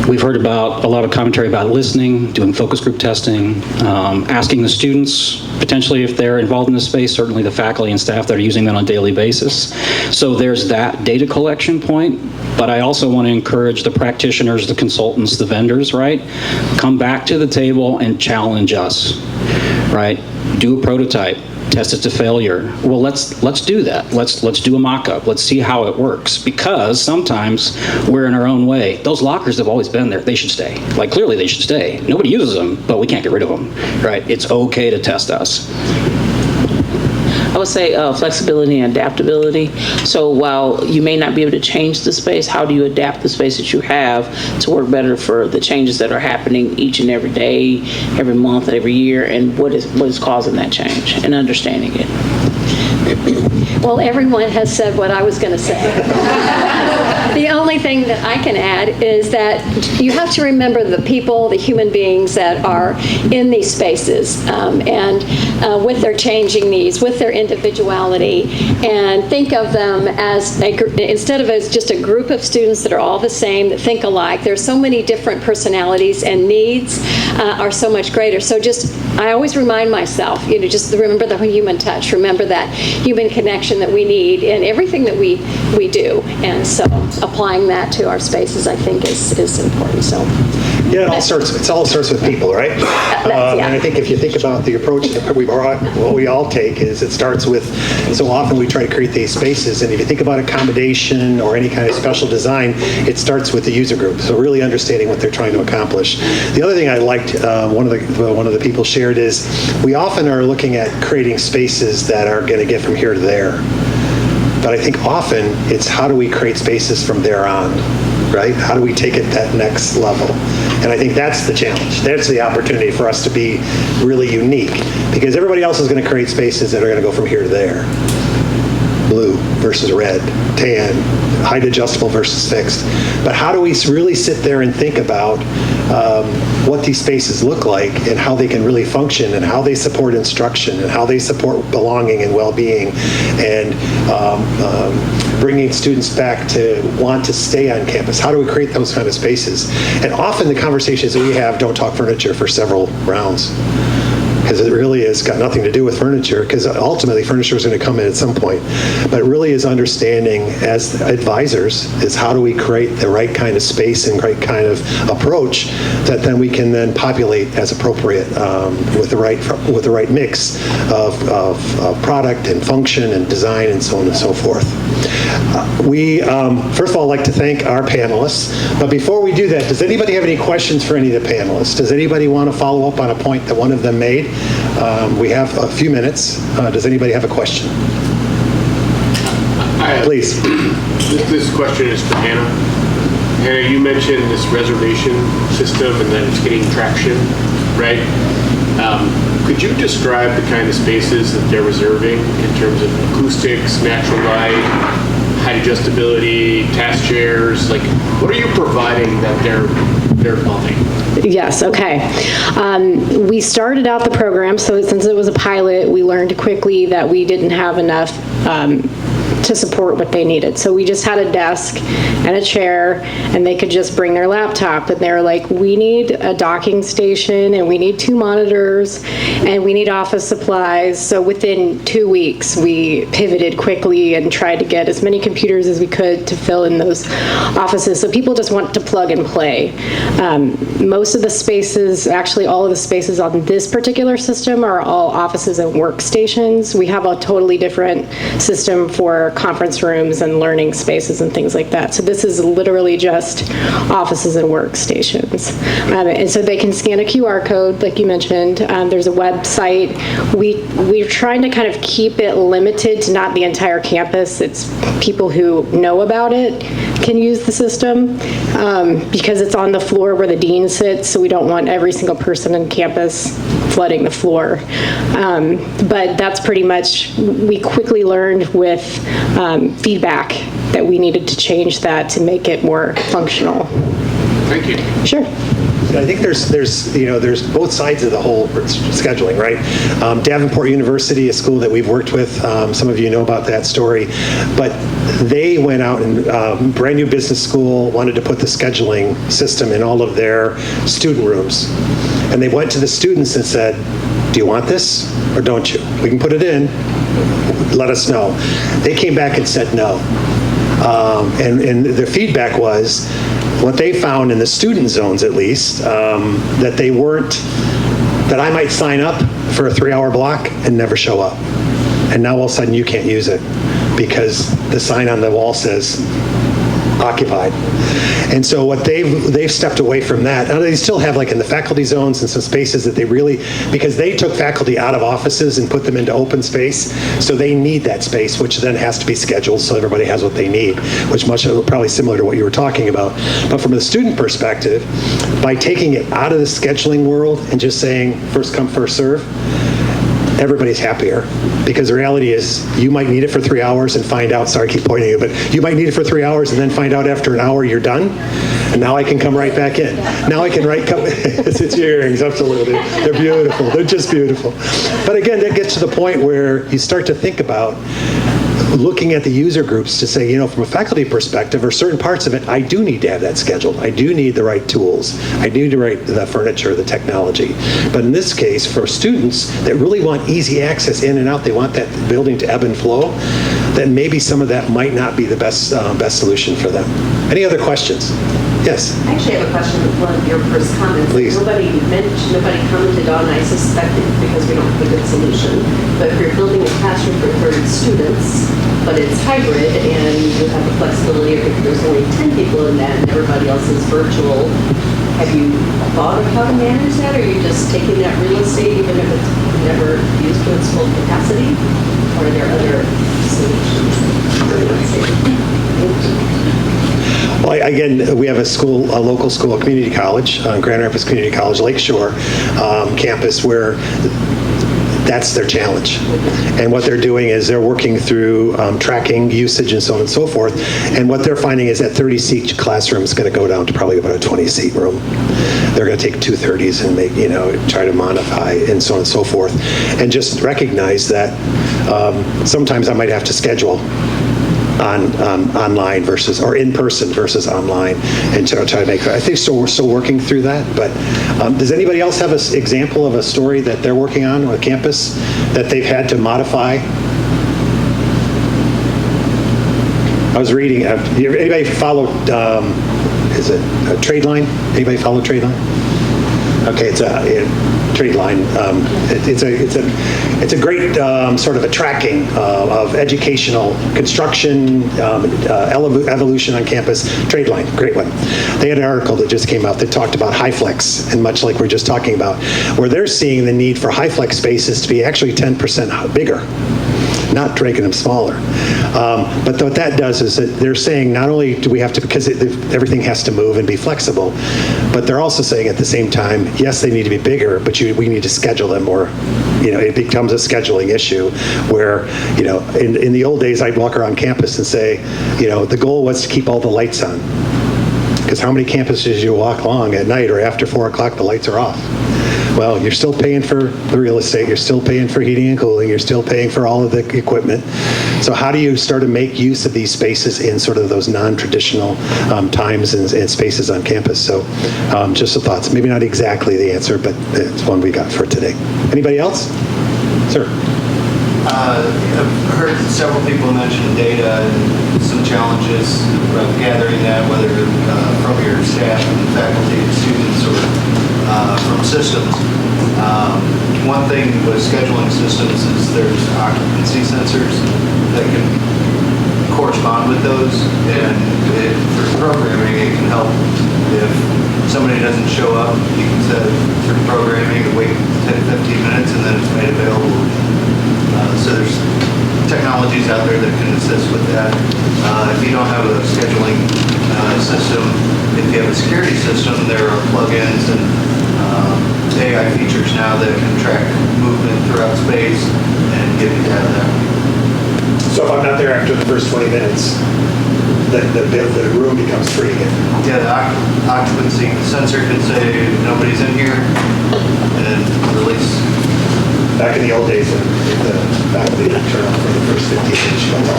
We've heard about a lot of commentary about listening, doing focus group testing, asking the students, potentially if they're involved in the space, certainly the faculty and staff that are using that on a daily basis. So there's that data collection point, but I also want to encourage the practitioners, the consultants, the vendors, right? Come back to the table and challenge us, right? Do a prototype. Test it to failure. Well, let's do that. Let's do a mock-up. Let's see how it works, because sometimes we're in our own way. Those lockers have always been there. They should stay. Like, clearly they should stay. Nobody uses them, but we can't get rid of them, right? It's okay to test us. I would say flexibility and adaptability. So while you may not be able to change the space, how do you adapt the space that you have to work better for the changes that are happening each and every day, every month, every year, and what is causing that change, and understanding it? Well, everyone has said what I was going to say. The only thing that I can add is that you have to remember the people, the human beings that are in these spaces, and with their changing needs, with their individuality, and think of them as, instead of as just a group of students that are all the same, that think alike. There's so many different personalities, and needs are so much greater. So I always remind myself, just remember the human touch, remember that human connection that we need in everything that we do. And so applying that to our spaces, I think, is important. So yeah, it all starts with people, right? Yeah. And I think if you think about the approach that what we all take is it starts with, so often we try to create these spaces, and if you think about accommodation or any kind of special design, it starts with the user group. So really understanding what they're trying to accomplish. The other thing I liked, one of the people shared, is we often are looking at creating spaces that are going to get from here to there. But I think often it's how do we create spaces from there on, right? How do we take it that next level? And I think that's the challenge. That's the opportunity for us to be really unique, because everybody else is going to create spaces that are going to go from here to there. Blue versus red, tan, height adjustable versus fixed. But how do we really sit there and think about what these spaces look like and how they can really function and how they support instruction and how they support belonging and well-being and bringing students back to want to stay on campus? How do we create those kind of spaces? And often the conversations that we have don't talk furniture for several rounds, because it really has got nothing to do with furniture, because ultimately furniture is going to come in at some point. But it really is understanding as advisors is how do we create the right kind of space and right kind of approach that then we can then populate as appropriate with the right mix of product and function and design and so on and so forth. We first of all like to thank our panelists, but before we do that, does anybody have any questions for any of the panelists? Does anybody want to follow up on a point that one of them made? We have a few minutes. Does anybody have a question? Please. This question is for Hannah. Hannah, you mentioned this reservation system and that it's getting traction, right? Could you describe the kind of spaces that they're reserving in terms of acoustics, natural light, height adjustability, task chairs? Like, what are you providing that they're loving? Yes, okay. We started out the program, so since it was a pilot, we learned quickly that we didn't have enough to support what they needed. So we just had a desk and a chair, and they could just bring their laptop, and they were like, we need a docking station, and we need 2 monitors, and we need office supplies. So within 2 weeks, we pivoted quickly and tried to get as many computers as we could to fill in those offices. So people just want to plug and play. Most of the spaces, actually all of the spaces on this particular system are all offices and workstations. We have a totally different system for conference rooms and learning spaces and things like that. So this is literally just offices and workstations. And so they can scan a QR code, like you mentioned. There's a website. We're trying to kind of keep it limited to not the entire campus. It's people who know about it can use the system because it's on the floor where the dean sits, so we don't want every single person on campus flooding the floor. But that's pretty much, we quickly learned with feedback that we needed to change that to make it more functional. Thank you. Sure. I think there's both sides of the whole scheduling, right? Davenport University, a school that we've worked with, some of you know about that story, but they went out and brand new business school wanted to put the scheduling system in all of their student rooms. And they went to the students and said, do you want this or don't you? We can put it in, let us know. They came back and said no. And their feedback was, what they found in the student zones at least, that I might sign up for a 3-hour block and never show up. And now all of a sudden you can't use it because the sign on the wall says occupied. And so what they've stepped away from that. Now they still have, like in the faculty zones and some spaces that they really, because they took faculty out of offices and put them into open space, so they need that space, which then has to be scheduled so everybody has what they need, which probably similar to what you were talking about. But from the student perspective, by taking it out of the scheduling world and just saying first come, first serve, everybody's happier, because the reality is you might need it for 3 hours and find out, sorry I keep pointing at you, but you might need it for 3 hours and then find out after an hour you're done, and now I can come right back in. Now I can it's your earrings, absolutely. They're beautiful, they're just beautiful. But again, that gets to the point where you start to think about looking at the user groups to say, from a faculty perspective, or certain parts of it, I do need to have that scheduled. I do need the right tools. I do need the furniture, the technology. But in this case, for students that really want easy access in and out, they want that building to ebb and flow, then maybe some of that might not be the best solution for them. Any other questions? Yes? I actually have a question with one of your first comments. Please. Nobody commented on, I suspect it's because we don't have a good solution, but if you're building a classroom for 30 students, but it's hybrid and you have the flexibility of if there's only 10 people in that and everybody else is virtual, have you thought of how to manage that? Or are you just taking that real estate even if it's never used to its full capacity? Or are there other solutions for real estate? Well, again, we have a local school, a community college, Grand Rapids Community College, Lakeshore campus, where that's their challenge. And what they're doing is they're working through tracking usage and so on and so forth. And what they're finding is that 30-seat classroom is going to go down to probably about a 20-seat room. They're going to take 2 30s and make, try to modify and so on and so forth. And just recognize that sometimes I might have to schedule online or in person versus online, and try to make. I think we're still working through that. But does anybody else have an example of a story that they're working on a campus that they've had to modify? I was reading. Anybody follow? Is it a trade line? Anybody follow trade line? Okay, it's a trade line. It's a great sort of a tracking of educational construction evolution on campus. Trade line, great one. They had an article that just came out that talked about HighFlex, and much like we're just talking about, where they're seeing the need for HighFlex spaces to be actually 10% bigger, not making them smaller. But what that does is that they're saying not only do we have to, because everything has to move and be flexible, but they're also saying at the same time, yes, they need to be bigger, but we need to schedule them more. It becomes a scheduling issue where, in the old days, I'd walk around campus and say, the goal was to keep all the lights on. Because how many campuses you walk along at night or after 4 o'clock, the lights are off? Well, you're still paying for the real estate, you're still paying for heating and cooling, you're still paying for all of the equipment. So how do you start to make use of these spaces in sort of those non-traditional times and spaces on campus? So just some thoughts. Maybe not exactly the answer, but it's one we got for today. Anybody else? Sir. I've heard several people mention data and some challenges around gathering that, whether from your staff and faculty and students or from systems. One thing with scheduling systems is there's occupancy sensors that can correspond with those, and for programming it can help. If somebody doesn't show up, you can set through programming to wait 10-15 minutes and then it's made available. So there's technologies out there that can assist with that. If you don't have a scheduling system, if you have a security system, there are plugins and AI features now that can track movement throughout space and give you data. So if I'm not there after the first 20 minutes, the room becomes free again. Yeah, the occupancy sensor could say nobody's in here and release. Back in the old days, when the faculty would turn on for the first 15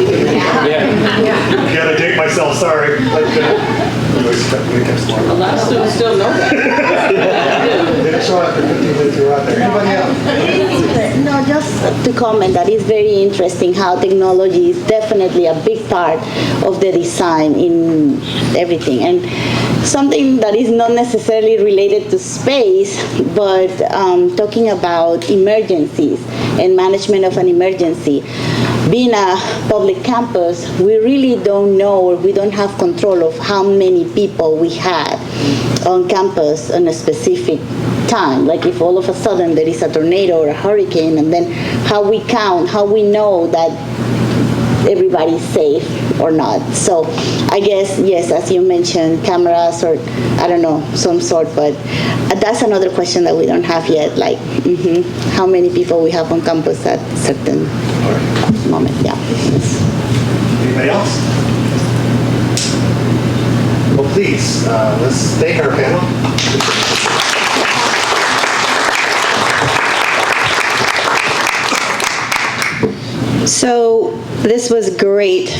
minutes. Yeah. Gotta date myself, sorry. But, we kept smart. A lot of students still know that. Didn't show up for 15 minutes, you were out there. Anybody else? No, just to comment that it's very interesting how technology is definitely a big part of the design in everything. And something that is not necessarily related to space, but talking about emergencies and management of an emergency. Being a public campus, we really don't know, or we don't have control of how many people we had on campus on a specific time. Like if all of a sudden there is a tornado or a hurricane, and then how we count, how we know that everybody's safe or not. So I guess, yes, as you mentioned, cameras or I don't know, some sort, but that's another question that we don't have yet, like how many people we have on campus at certain moment, yeah. Anybody else? Well, please, let's thank our panel. So this was great.